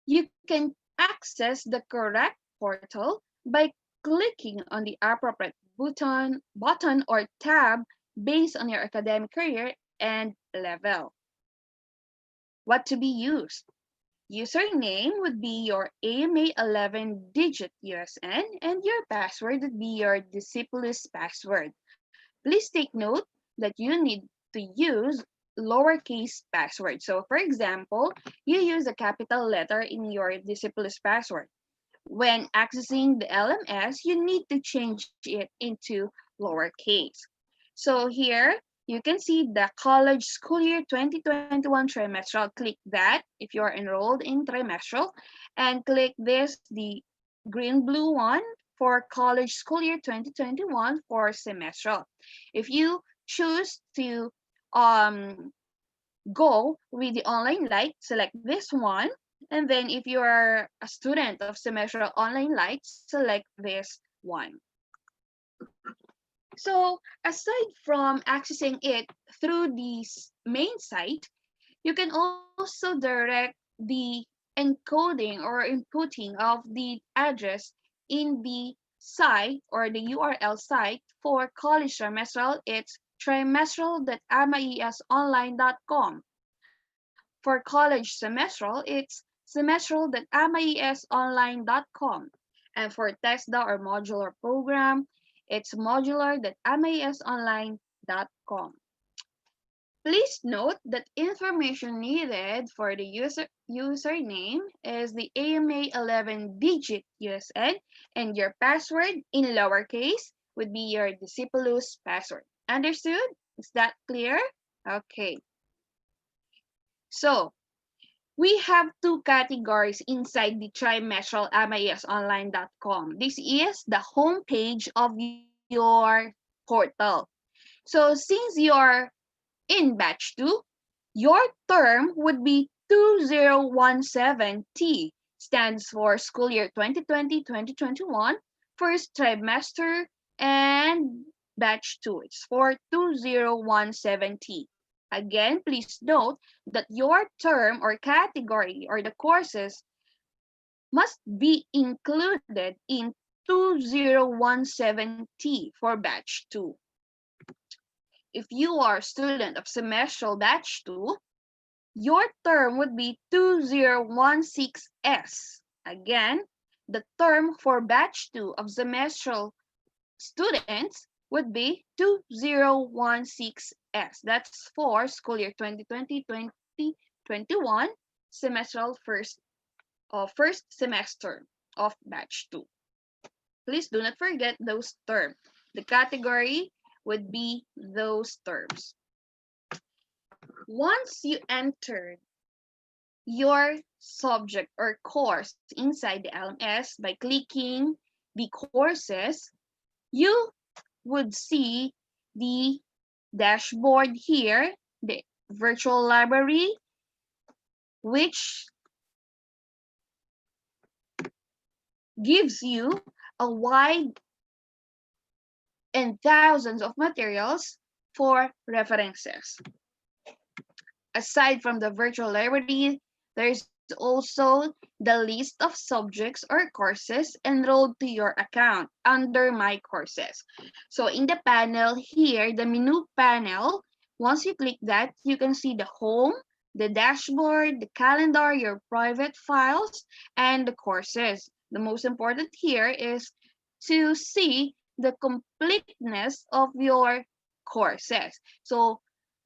You can access the correct portal by clicking on the appropriate button or tab based on your academic career and level. What to be used? Username would be your AMA 11-digit USN, and your password would be your Discipulus password. Please take note that you need to use lowercase password. So for example, you use a capital letter in your Discipulus password. When accessing the LMS, you need to change it into lowercase. So here, you can see the college school year 2021 trimestral. Click that if you are enrolled in trimestral, and click this, the green-blue one, for college school year 2021 for semestral. If you choose to go with the online light, select this one. And then if you are a student of semestral online light, select this one. So aside from accessing it through the main site, you can also direct the encoding or inputting of the address in the site or the URL site for college trimestral. It's trimestral.amaesonline.com. For college semestral, it's semestral.amaesonline.com. And for TESDA or modular program, it's modular.amaesonline.com. Please note that information needed for the username is the AMA 11-digit USN, and your password in lowercase would be your Discipulus password. Understood? Is that clear? Okay. So we have two categories inside the trimestral amaesonline.com. This is the home page of your portal. So since you're in batch 2, your term would be 2017T, stands for school year 2020-2021, first trimester, and batch 2. It's for 2017T. Again, please note that your term or category or the courses must be included in 2017T for batch 2. If you are a student of semestral batch 2, your term would be 2016S. Again, the term for batch 2 of semestral students would be 2016S. That's for school year 2020-2021 semestral first semester of batch 2. Please do not forget those terms. The category would be those terms. Once you enter your subject or course inside the LMS by clicking the courses, you would see the dashboard here, the virtual library, which gives you a wide and thousands of materials for references. Aside from the virtual library, there's also the list of subjects or courses enrolled to your account under My Courses. So in the panel here, the menu panel, Once you click that, you can see the home, the dashboard, the calendar, your private files, and the courses. The most important here is to see the completeness of your courses. So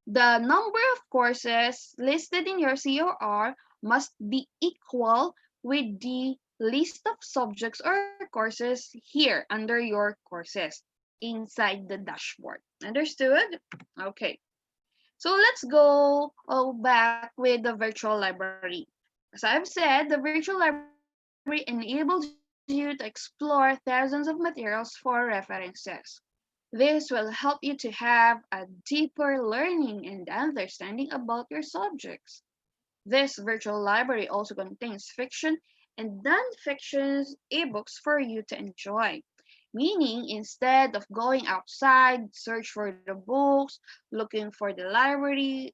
the number of courses listed in your COR must be equal with the list of subjects or courses here under your courses inside the dashboard. Understood? Okay. So let's go back with the virtual library. As I've said, the virtual library enables you to explore thousands of materials for references. This will help you to have a deeper learning and understanding about your subjects. This virtual library also contains fiction and non-fiction ebooks for you to enjoy. Meaning, instead of going outside, search for the books, looking for the library,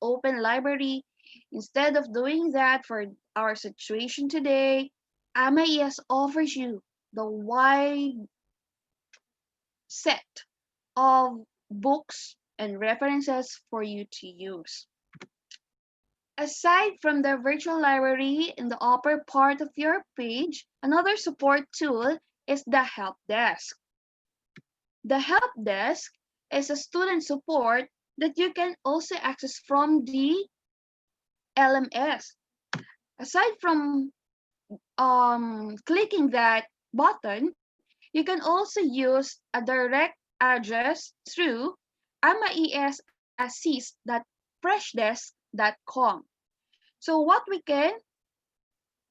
open library, instead of doing that for our situation today, MAS offers you the wide set of books and references for you to use. Aside from the virtual library in the upper part of your page, another support tool is the help desk. The help desk is a student support that you can also access from the LMS. Aside from clicking that button, you can also use a direct address through maesassist.freshdesk.com. So what we can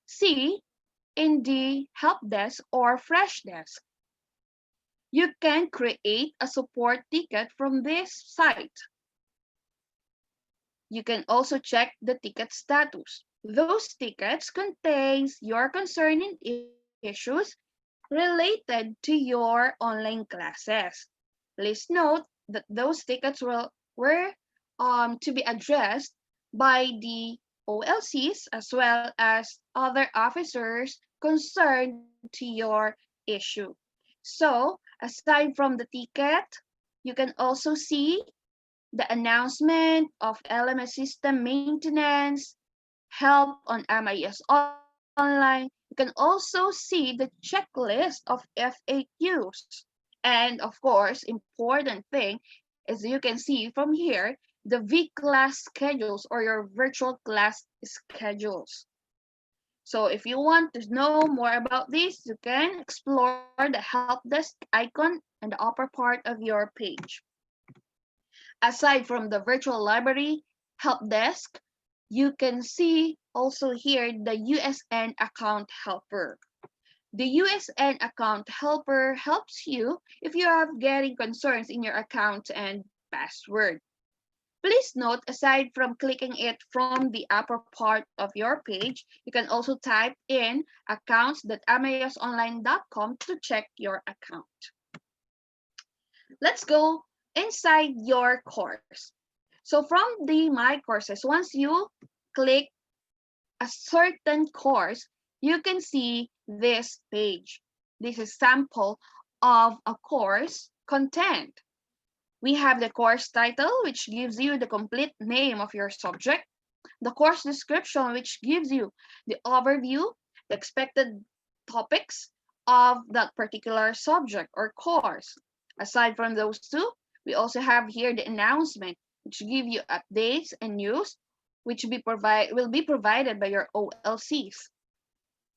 see in the help desk or fresh desk, you can create a support ticket from this site. You can also check the ticket status. Those tickets contains your concerning issues related to your online classes. Please note that those tickets were to be addressed by the OLCs as well as other officers concerned to your issue. So, aside from the ticket, you can also see the announcement of LMS system maintenance, help on MIS online. You can also see the checklist of FAQs. And of course, important thing is you can see from here the V-class schedules or your virtual class schedules. So if you want to know more about this, you can explore the help desk icon in the upper part of your page. Aside from the virtual library help desk, you can see also here the USN account helper. The USN account helper helps you if you are getting concerns in your account and password. Please note, aside from clicking it from the upper part of your page, you can also type in accounts.amayasonline.com to check your account. Let's go inside your course. So from the My Courses, once you click a certain course, you can see this page. This is sample of a course content. We have the course title, which gives you the complete name of your subject, the course description, which gives you the overview, the expected topics of that particular subject or course. Aside from those two, we also have here the announcement, which give you updates and news, which will be provided by your OLCs.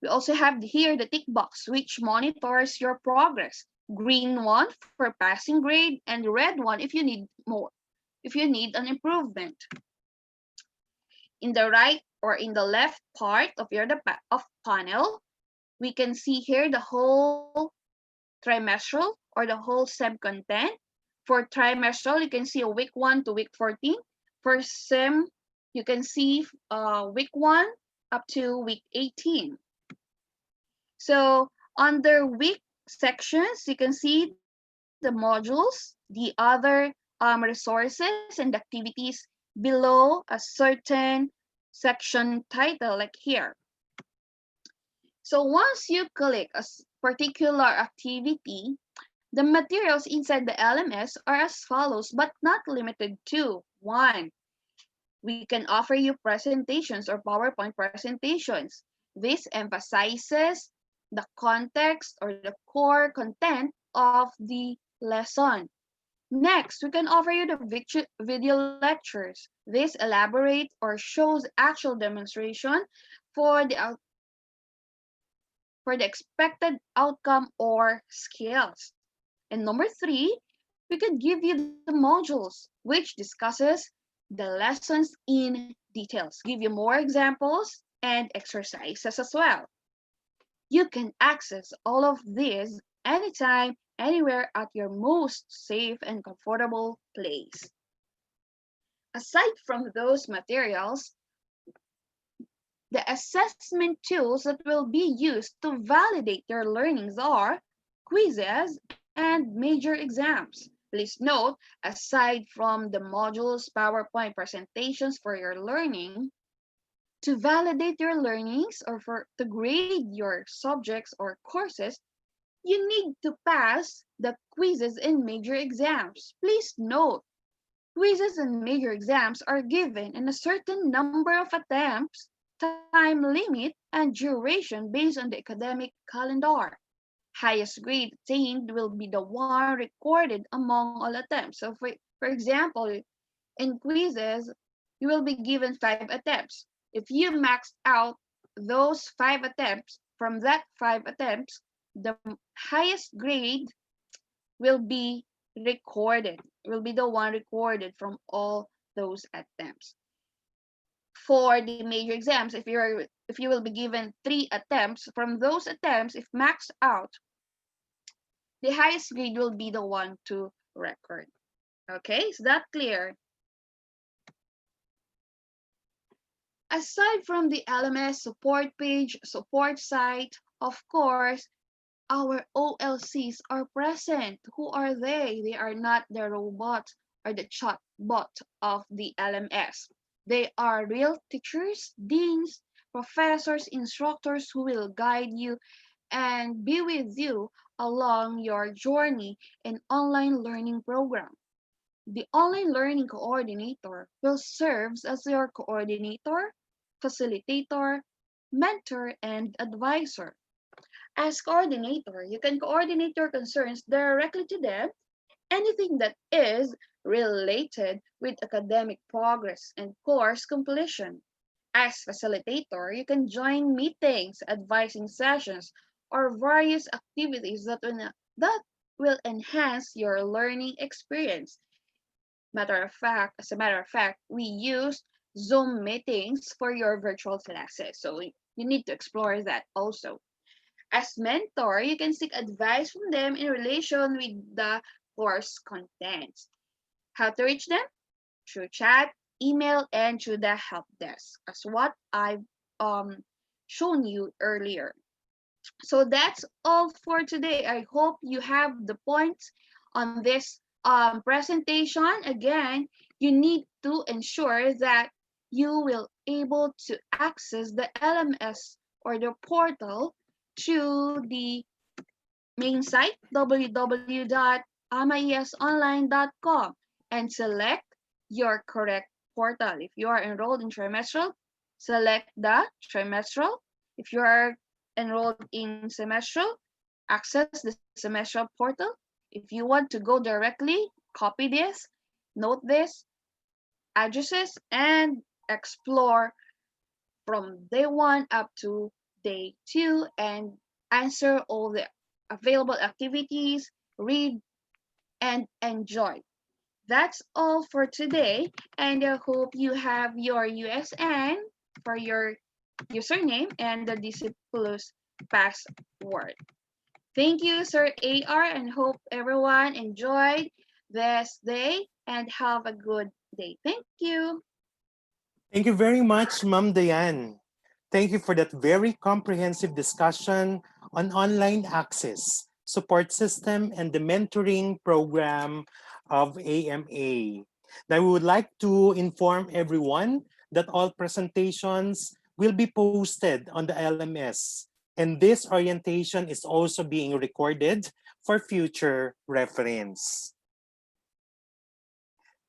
We also have here the tick box, which monitors your progress. Green one for passing grade and the red one if you need more, if you need an improvement. In the right or in the left part of your panel, we can see here the whole trimestral or the whole SEM content. For trimestral, you can see a week 1 to week 14. For SEM, you can see week 1 up to week 18. So under week sections, you can see the modules, the other resources and activities below a certain section title, like here. So once you click a particular activity, The materials inside the LMS are as follows, but not limited to: 1. We can offer you presentations or PowerPoint presentations. This emphasizes the context or the core content of the lesson. Next, we can offer you the video lectures. This elaborates or shows actual demonstration for the expected outcome or skills. And number 3, we could give you the modules, which discusses the lessons in details, give you more examples and exercises as well. You can access all of these anytime, anywhere at your most safe and comfortable place. Aside from those materials, the assessment tools that will be used to validate your learnings are quizzes and major exams. Please note, aside from the modules, PowerPoint presentations for your learning, to validate your learnings or to grade your subjects or courses, you need to pass the quizzes and major exams. Please note, quizzes and major exams are given in a certain number of attempts, time limit, and duration based on the academic calendar. Highest grade attained will be the one recorded among all attempts. So for example, in quizzes, you will be given 5 attempts. If you maxed out those 5 attempts, from that 5 attempts, the highest grade will be recorded, will be the one recorded from all those attempts. For the major exams, if you will be given 3 attempts, from those attempts, if maxed out, the highest grade will be the one to record. Okay, is that clear? Aside from the LMS support page, support site, of course, our OLCs are present. Who are they? They are not the robot or the chatbot of the LMS. They are real teachers, deans, professors, instructors who will guide you and be with you along your journey in online learning program. The online learning coordinator will serve as your coordinator, facilitator, mentor, and advisor. As coordinator, you can coordinate your concerns directly to them, anything that is related with academic progress and course completion. As facilitator, you can join meetings, advising sessions, or various activities that will enhance your learning experience. As a matter of fact, we use Zoom meetings for your virtual classes, so you need to explore that also. As mentor, you can seek advice from them in relation with the course contents. How to reach them? Through chat, email, and through the help desk, as what I've shown you earlier. So that's all for today. I hope you have the points on this presentation. Again, you need to ensure that you will able to access the LMS or the portal to the main site www.amaesonline.com and select your correct portal. If you are enrolled in trimestral, select the trimestral. If you are enrolled in semestral, access the semestral portal. If you want to go directly, copy this, note this, addresses, and explore from day 1 up to day 2 and answer all the available activities, read, and enjoy. That's all for today, and I hope you have your USN for your username and the Discipulus password. Thank you, Sir AR, and hope everyone enjoyed this day and have a good day. Thank you. Thank you very much, Ma'am Diane. Thank you for that very comprehensive discussion on online access, support system, and the mentoring program of AMA. Now, we would like to inform everyone that all presentations will be posted on the LMS. And this orientation is also being recorded for future reference.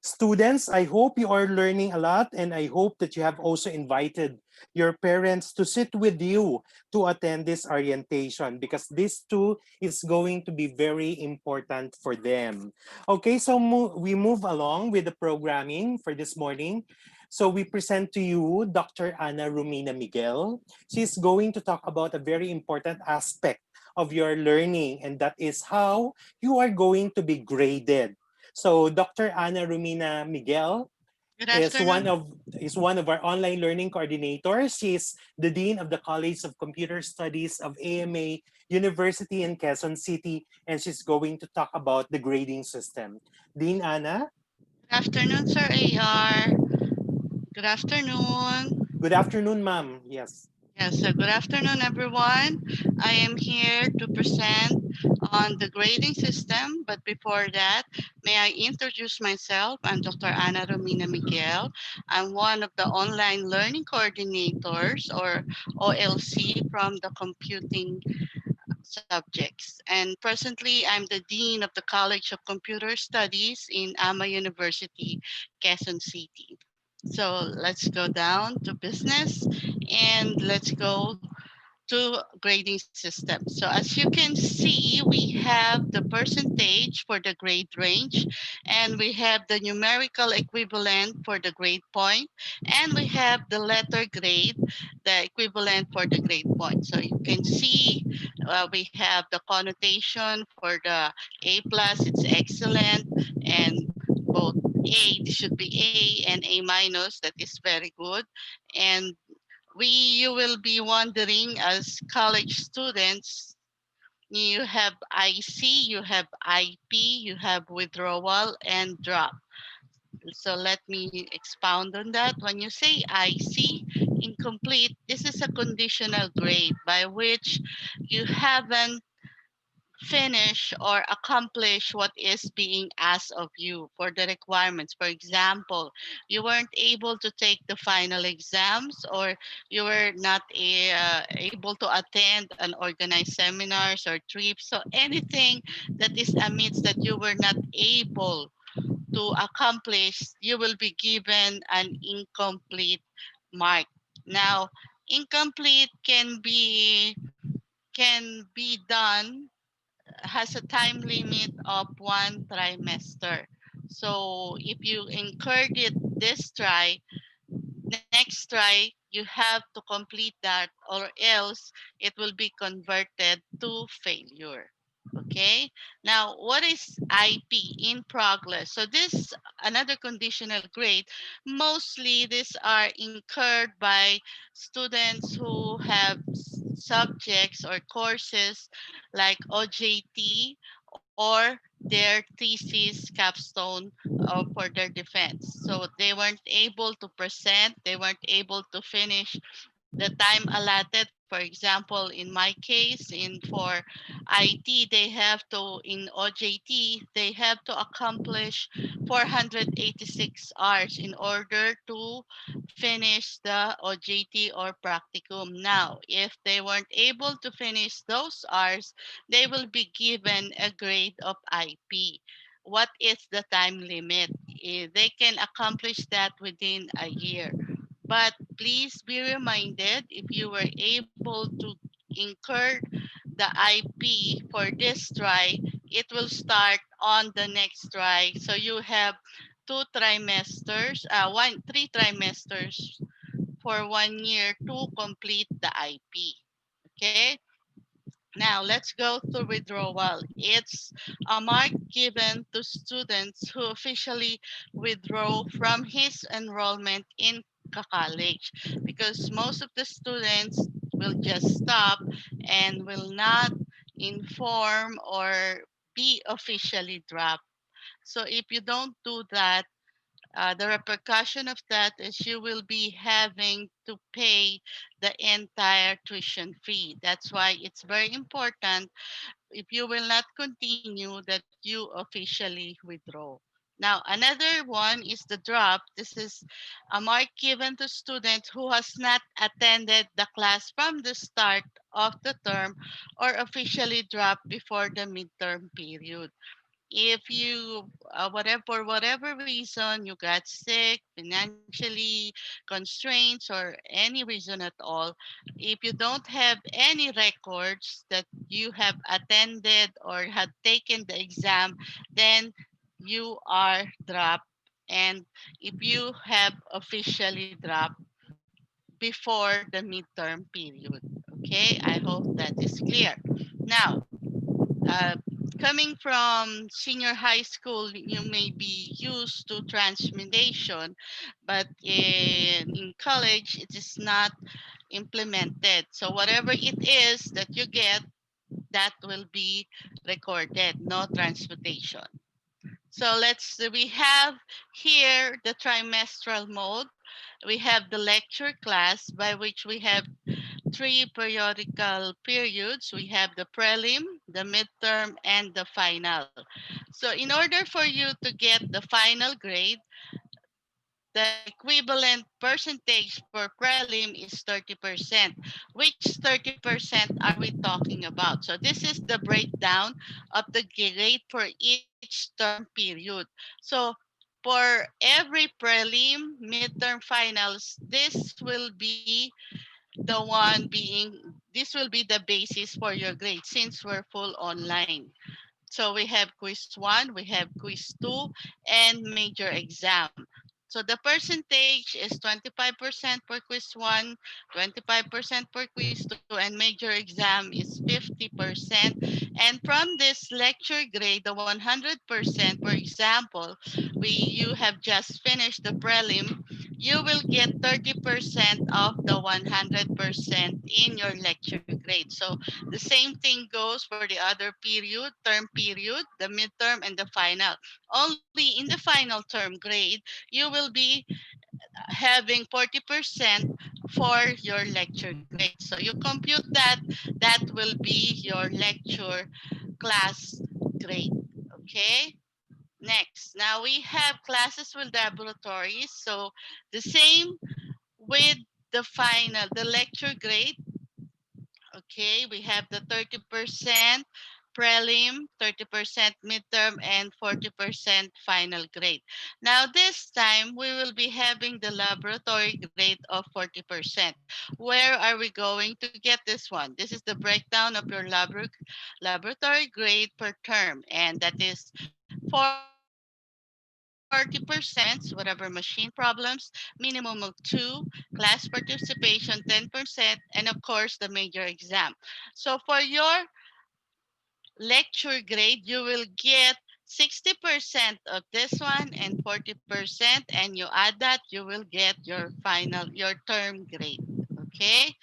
Students, I hope you are learning a lot, and I hope that you have also invited your parents to sit with you to attend this orientation, because this too is going to be very important for them. Okay, so we move along with the programming for this morning. So we present to you Dr. Ana Romina Miguel. She's going to talk about a very important aspect of your learning, and that is how you are going to be graded. So Dr. Ana Romina Miguel is one of our online learning coordinators. She is the Dean of the College of Computer Studies of AMA University in Quezon City, and she's going to talk about the grading system. Dean Ana? Good afternoon, Sir AR. Good afternoon. Good afternoon, ma'am. Yes. Yes, good afternoon, everyone. I am here to present on the grading system, but before that, may I introduce myself? I'm Dr. Ana Romina Miguel. I'm one of the online learning coordinators, or OLC, from the computing subjects. And presently, I'm the Dean of the College of Computer Studies in AMA University, Quezon City. So let's go down to business and let's go to grading system. So as you can see, we have the percentage for the grade range, and we have the numerical equivalent for the grade point, and we have the letter grade, the equivalent for the grade point. So you can see we have the connotation for the A plus, it's excellent, and both A, this should be A, and A minus, that is very good. And you will be wondering, as college students, you have IC, you have IP, you have withdrawal and drop. So let me expound on that. When you say IC, incomplete, this is a conditional grade by which you haven't finish or accomplish what is being asked of you for the requirements. For example, you weren't able to take the final exams, or you were not able to attend an organized seminars or trips. So anything that is amidst that you were not able to accomplish, you will be given an incomplete mark. Now, incomplete can be done, has a time limit of 1 trimester. So if you incurred it this try, next try, you have to complete that, or else it will be converted to failure. Okay, now what is IP, in progress? So this another conditional grade. Mostly these are incurred by students who have subjects or courses like OJT or their thesis capstone for their defense. So they weren't able to present, they weren't able to finish the time allotted. For example, in my case, for IT, they have to, in OJT, they have to accomplish 486 hours in order to finish the OJT or practicum. Now, if they weren't able to finish those hours, they will be given a grade of IP. What is the time limit? They can accomplish that within a year. But please be reminded, if you were able to incur the IP for this try, it will start on the next try. So you have 3 trimesters for 1 year to complete the IP. Okay. Now let's go to withdrawal. It's a mark given to students who officially withdraw from his enrollment in college, because most of the students will just stop and will not inform or be officially dropped. So if you don't do that, the repercussion of that is you will be having to pay the entire tuition fee. That's why it's very important, if you will not continue, that you officially withdraw. Now, another one is the drop. This is a mark given to student who has not attended the class from the start of the term or officially dropped before the midterm period. If you, whatever, for whatever reason, you got sick, financially constraints, or any reason at all, if you don't have any records that you have attended or had taken the exam, then you are dropped. And if you have officially dropped before the midterm period, okay, I hope that is clear. Now, uh, coming from senior high school, you may be used to transmission, but in college, it is not implemented. So whatever it is that you get, that will be recorded, no transportation. So we have here the trimestral mode. We have the lecture class, by which we have 3 periodical periods. We have the prelim, the midterm, and the final. So in order for you to get the final grade, the equivalent percentage for prelim is 30%. Which 30% are we talking about? So this is the breakdown of the grade for each term period. So for every prelim, midterm, finals, this will be the basis for your grade since we're full online. So we have quiz 1, we have quiz 2, and major exam. So the percentage is 25% for quiz 1, 25% for quiz 2, and major exam is 50%. And from this lecture grade, the 100%, for example, you have just finished the prelim, you will get 30% of the 100% in your lecture grade. So the same thing goes for the other period, term period, the midterm, and the final. Only in the final term grade, you will be having 40% for your lecture grade. So you compute that, that will be your lecture class grade, okay? Next, now we have classes with laboratories. So the same with the final, the lecture grade. Okay, we have the 30% prelim, 30% midterm, and 40% final grade. Now this time, we will be having the laboratory grade of 40%. Where are we going to get this one? This is the breakdown of your laboratory grade per term, and that is 40%, whatever machine problems, minimum of 2, class participation 10%, and of course the major exam. So for your lecture grade, you will get 60% of this one and 40%, and you add that, you will get your term grade, okay?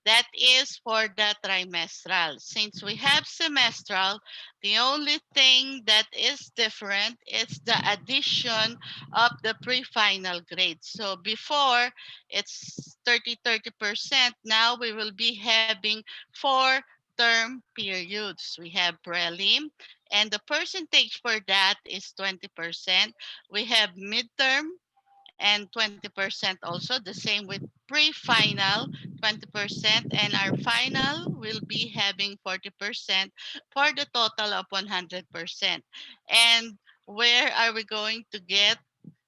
That is for the trimestral. Since we have semestral, the only thing that is different is the addition of the pre-final grade. So before it's 30%, now we will be having 4 term periods. We have prelim, and the percentage for that is 20%. We have midterm, and 20% also, the same with pre-final, 20%, and our final will be having 40% for the total of 100%. And where are we going to get,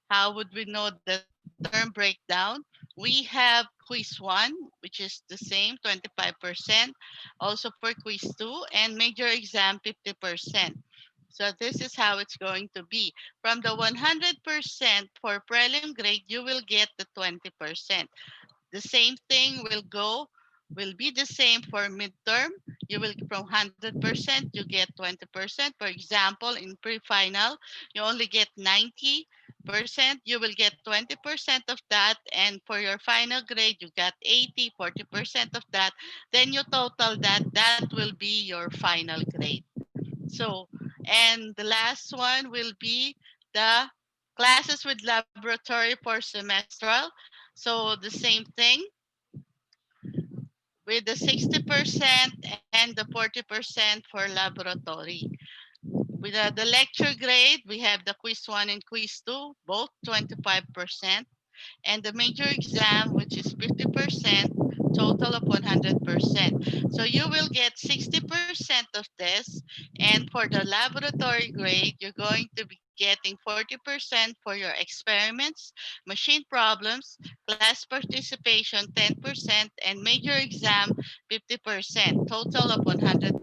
how would we know the term breakdown? We have quiz 1, which is the same, 25%, also for quiz 2, and major exam, 50%. So this is how it's going to be. From the 100% for prelim grade, you will get the 20%. The same thing will be the same for midterm. You will, from 100%, you get 20%. For example, in pre-final, you only get 90%. You will get 20% of that. And for your final grade, you got 80, 40% of that. Then you total that, that will be your final grade. So, and the last one will be the classes with laboratory for semestral. So the same thing with the 60% and the 40% for laboratory. With the lecture grade, we have the quiz 1 and quiz 2, both 25%, and the major exam, which is 50%, total of 100%. So you will get 60% of this, and for the laboratory grade, you're going to be getting 40% for your experiments, machine problems, class participation 10%, and major exam 50%, total of 100%.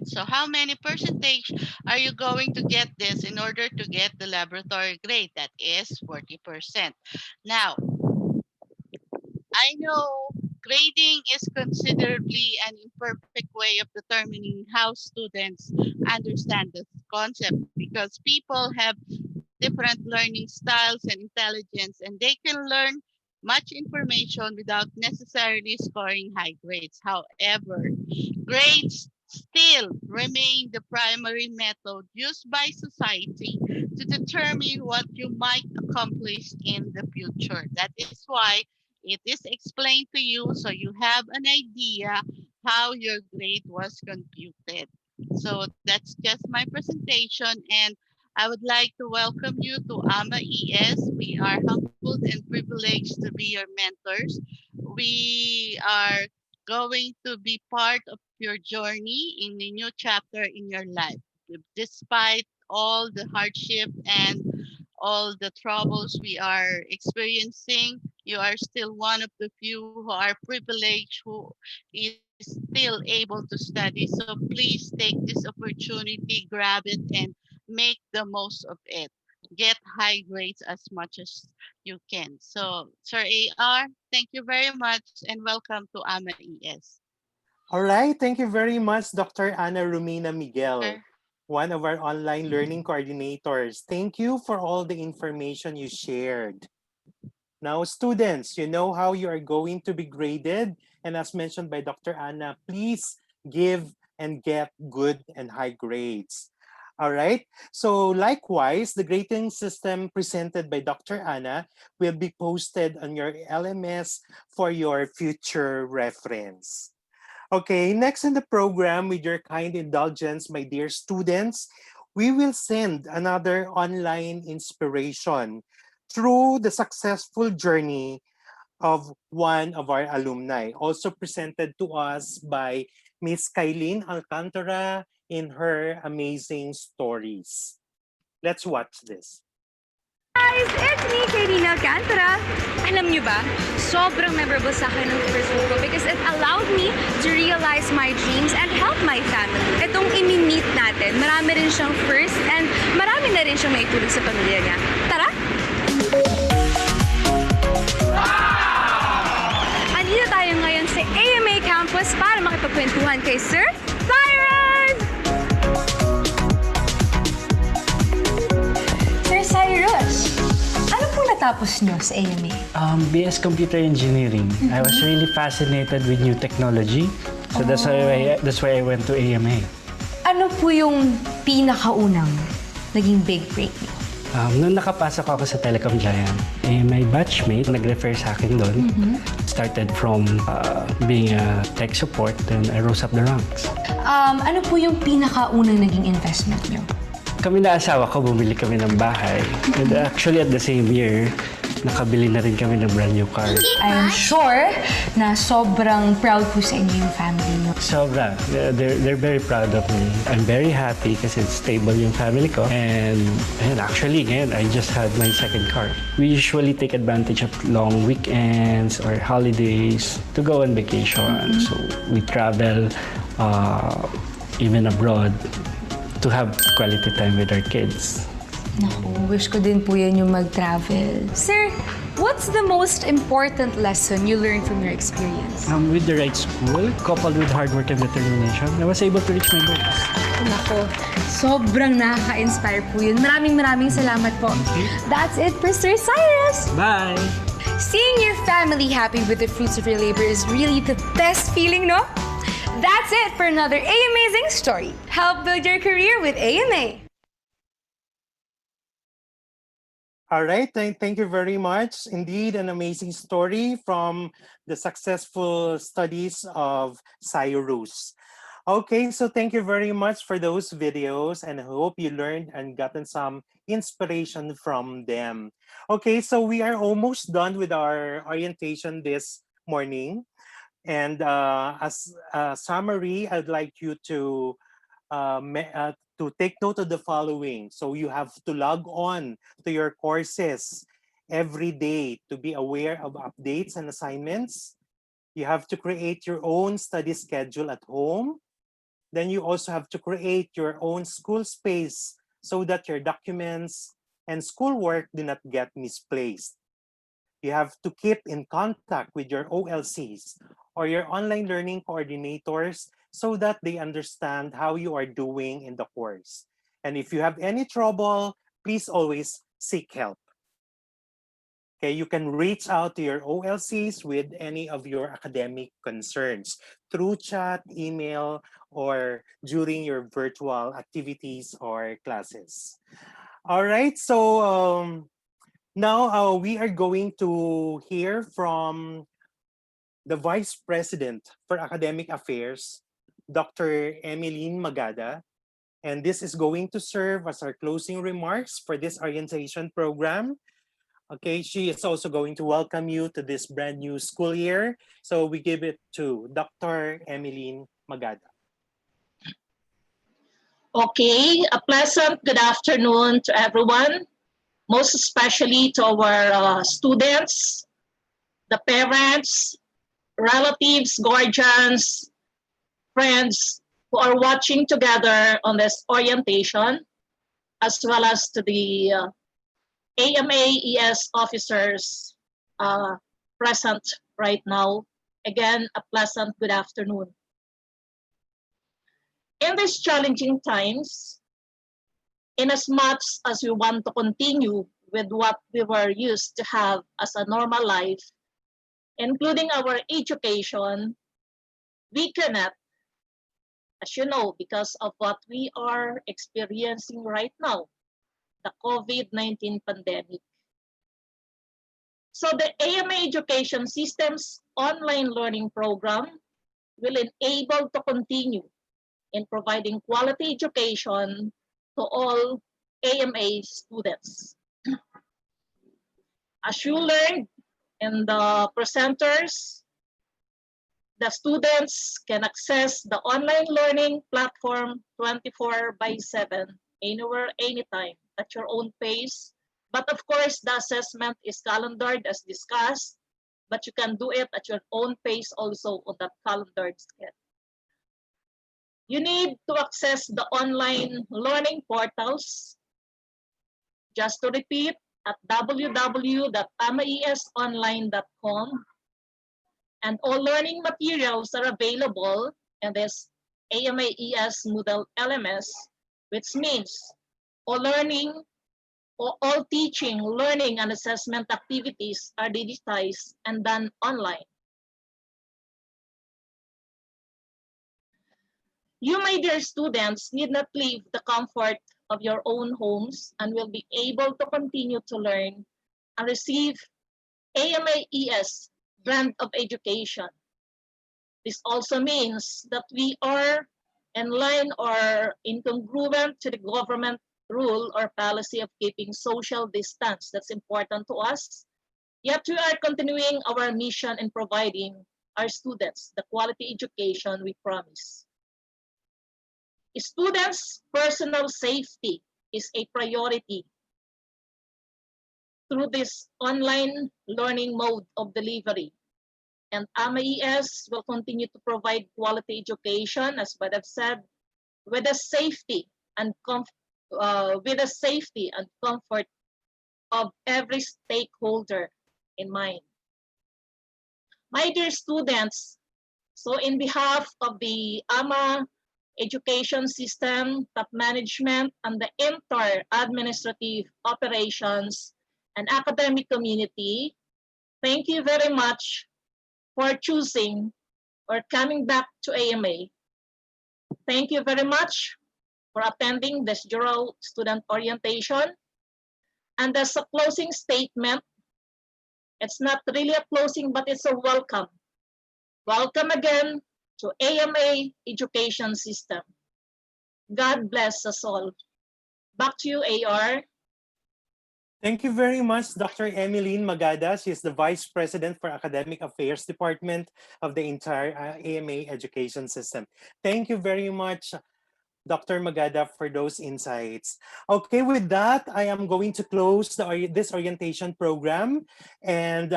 So how many percentage are you going to get this in order to get the laboratory grade? That is 40%. Now, I know grading is considerably an imperfect way of determining how students understand this concept because people have different learning styles and intelligence, and they can learn much information without necessarily scoring high grades. However, grades still remain the primary method used by society to determine what you might accomplish in the future. That is why it is explained to you so you have an idea how your grade was computed. So that's just my presentation, and I would like to welcome you to AMA ES. We are humbled and privileged to be your mentors. We are going to be part of your journey in a new chapter in your life. Despite all the hardship and all the troubles we are experiencing, you are still one of the few who are privileged, who is still able to study. So please take this opportunity, grab it, and make the most of it. Get high grades as much as you can. So, Sir AR, thank you very much and welcome to AMA ES. All right, thank you very much, Dr. Ana Romina Miguel, one of our online learning coordinators. Thank you for all the information you shared. Now, students, you know how you are going to be graded. And as mentioned by Dr. Ana, please give and get good and high grades. All right, so likewise, the grading system presented by Dr. Ana will be posted on your LMS for your future reference. Okay, next in the program, with your kind indulgence, my dear students, we will send another online inspiration through the successful journey of one of our alumni, also presented to us by Miss Kailin Alcantara in her amazing stories. Let's watch this. Guys, it's me, Kailin Alcantara. Alam niyo ba, sobrang memorable sa akin ng first book ko because it allowed me to realize my dreams and help my family. Itong imi-meet natin, marami rin siyang first and marami na rin siyang maitulog sa pamilya niya. Tara! Andito tayo ngayon sa AMA Campus para makipagkwentuhan kay Sir Cyrus! Sir Cyrus, ano po natapos niyo sa AMA? BS Computer Engineering. I was really fascinated with new technology. So that's why I went to AMA. Ano po yung pinakaunang naging big break niyo? Nung nakapasok ako sa Telecom Giant, my batchmate nag-refer sa akin doon. Started from being a tech support, then I rose up the ranks. Ano po yung pinakaunang naging investment niyo? Kami na asawa ko, bumili kami ng bahay. And actually at the same year, nakabili na rin kami ng brand new car. I am sure na sobrang proud po sa inyo yung family niyo. Sobra. They're very proud of me. I'm very happy kasi it's stable yung family ko. And actually, again, I just had my second car. We usually take advantage of long weekends or holidays to go on vacation. So we travel even abroad to have quality time with our kids. Naku, wish ko din po yan yung mag-travel. Sir, what's the most important lesson you learned from your experience? With the right school, coupled with hard work and determination, I was able to reach my goals. Naku, sobrang nakaka-inspire po yun. Maraming salamat po. That's it for Sir Cyrus! Bye! Seeing your family happy with the fruits of your labor is really the best feeling, no? That's it for another A-Amazing story. Help build your career with AMA. All right, thank you very much. Indeed, an amazing story from the successful studies of Cyrus. Okay, so thank you very much for those videos, and I hope you learned and gotten some inspiration from them. Okay, so we are almost done with our orientation this morning. And as a summary, I'd like you to take note of the following. So you have to log on to your courses every day to be aware of updates and assignments. You have to create your own study schedule at home. Then you also have to create your own school space so that your documents and schoolwork do not get misplaced. You have to keep in contact with your OLCs or your online learning coordinators so that they understand how you are doing in the course. And if you have any trouble, please always seek help. Okay, you can reach out to your OLCs with any of your academic concerns through chat, email, or during your virtual activities or classes. All right, so now we are going to hear from the Vice President for Academic Affairs, Dr. Emeline Magada. And this is going to serve as our closing remarks for this orientation program. Okay, she is also going to welcome you to this brand new school year. So we give it to Dr. Emeline Magada. Okay, a pleasant good afternoon to everyone, most especially to our students, the parents, relatives, guardians, friends who are watching together on this orientation, as well as to the AMA-ES officers present right now. Again, a pleasant good afternoon. In these challenging times, in as much as we want to continue with what we were used to have as a normal life, including our education, we cannot, as you know, because of what we are experiencing right now, the COVID-19 pandemic. So the AMA Education System's online learning program will enable to continue in providing quality education to all AMA students. As you learned in the presenters, the students can access the online learning platform 24/7, anywhere, anytime, at your own pace. But of course, the assessment is calendared as discussed, but you can do it at your own pace also on that calendared schedule. You need to access the online learning portals. Just to repeat, at www.amaesonline.com, and all learning materials are available in this AMA-ES Moodle LMS, which means all learning, or all teaching, learning, and assessment activities are digitized and done online. You, my dear students, need not leave the comfort of your own homes and will be able to continue to learn and receive AMA-ES brand of education. This also means that we are in line or incongruent to the government rule or policy of keeping social distance. That's important to us. Yet we are continuing our mission in providing our students the quality education we promise. Students' personal safety is a priority through this online learning mode of delivery. And AMA-ES will continue to provide quality education, as what I've said, with the safety and comfort of every stakeholder in mind. My dear students, so in behalf of the AMA education system, top management, and the entire administrative operations and academic community, thank you very much for choosing or coming back to AMA. Thank you very much for attending this Jural student orientation. And as a closing statement, it's not really a closing, but it's a welcome. Welcome again to AMA education system. God bless us all. Back to you, AR. Thank you very much, Dr. Emeline Magada. She is the Vice President for Academic Affairs Department of the entire AMA education system. Thank you very much, Dr. Magada, for those insights. Okay, with that, I am going to close this orientation program. And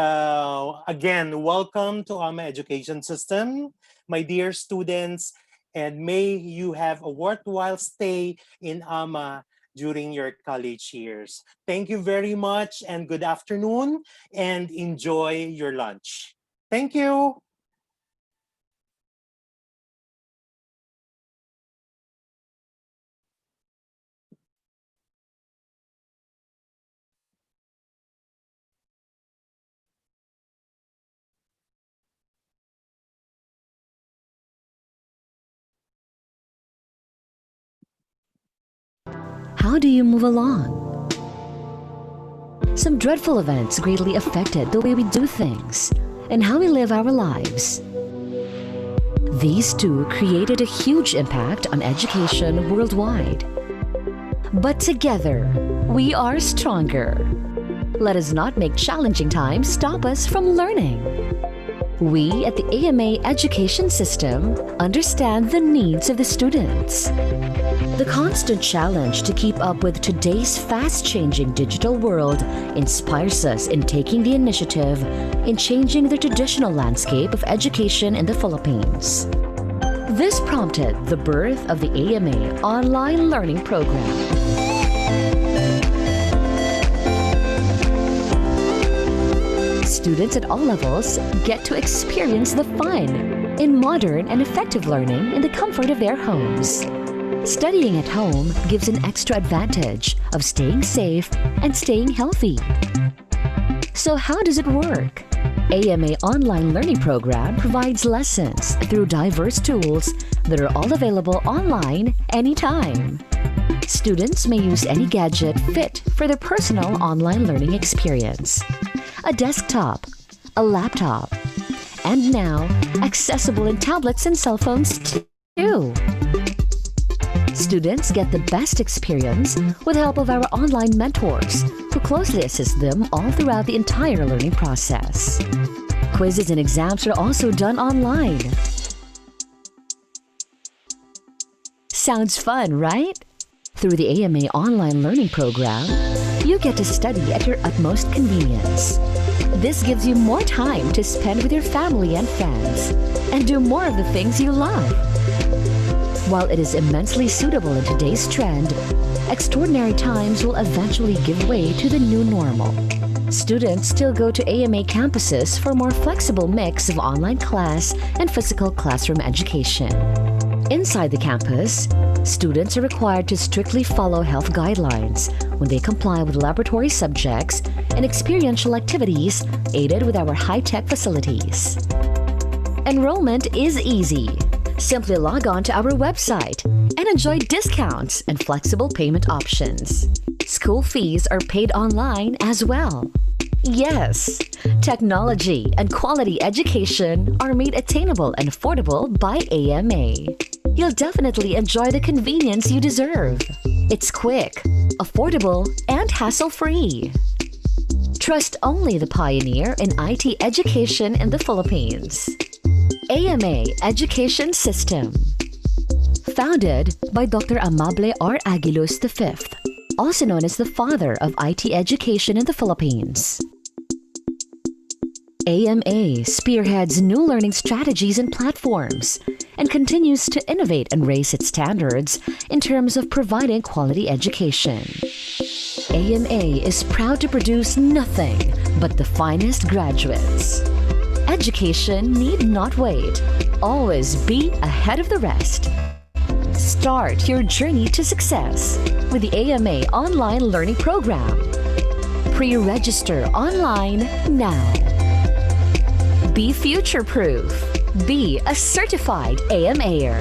again, welcome to AMA education system, my dear students, and may you have a worthwhile stay in AMA during your college years. Thank you very much and good afternoon, and enjoy your lunch. Thank you. How do you move along? Some dreadful events greatly affected the way we do things and how we live our lives. These two created a huge impact on education worldwide. But together, we are stronger. Let us not make challenging times stop us from learning. We at the AMA education system understand the needs of the students. The constant challenge to keep up with today's fast-changing digital world inspires us in taking the initiative in changing the traditional landscape of education in the Philippines. This prompted the birth of the AMA online learning program. Students at all levels get to experience the fun in modern and effective learning in the comfort of their homes. Studying at home gives an extra advantage of staying safe and staying healthy. So how does it work? AMA Online Learning Program provides lessons through diverse tools that are all available online anytime. Students may use any gadget fit for their personal online learning experience. A desktop, a laptop, and now accessible in tablets and cell phones too. Students get the best experience with the help of our online mentors who closely assist them all throughout the entire learning process. Quizzes and exams are also done online. Sounds fun, right? Through the AMA Online Learning Program, you get to study at your utmost convenience. This gives you more time to spend with your family and friends and do more of the things you love. While it is immensely suitable in today's trend, extraordinary times will eventually give way to the new normal. Students still go to AMA campuses for a more flexible mix of online class and physical classroom education. Inside the campus, students are required to strictly follow health guidelines when they comply with laboratory subjects and experiential activities aided with our high-tech facilities. Enrollment is easy. Simply log on to our website and enjoy discounts and flexible payment options. School fees are paid online as well. Yes, technology and quality education are made attainable and affordable by AMA. You'll definitely enjoy the convenience you deserve. It's quick, affordable, and hassle-free. Trust only the pioneer in IT education in the Philippines. AMA Education System. Founded by Dr. Amable R. Aguilos V, also known as the father of IT education in the Philippines. AMA spearheads new learning strategies and platforms and continues to innovate and raise its standards in terms of providing quality education. AMA is proud to produce nothing but the finest graduates. Education need not wait. Always be ahead of the rest. Start your journey to success with the AMA Online Learning Program. Pre-register online now. Be future-proof. Be a certified AMAer.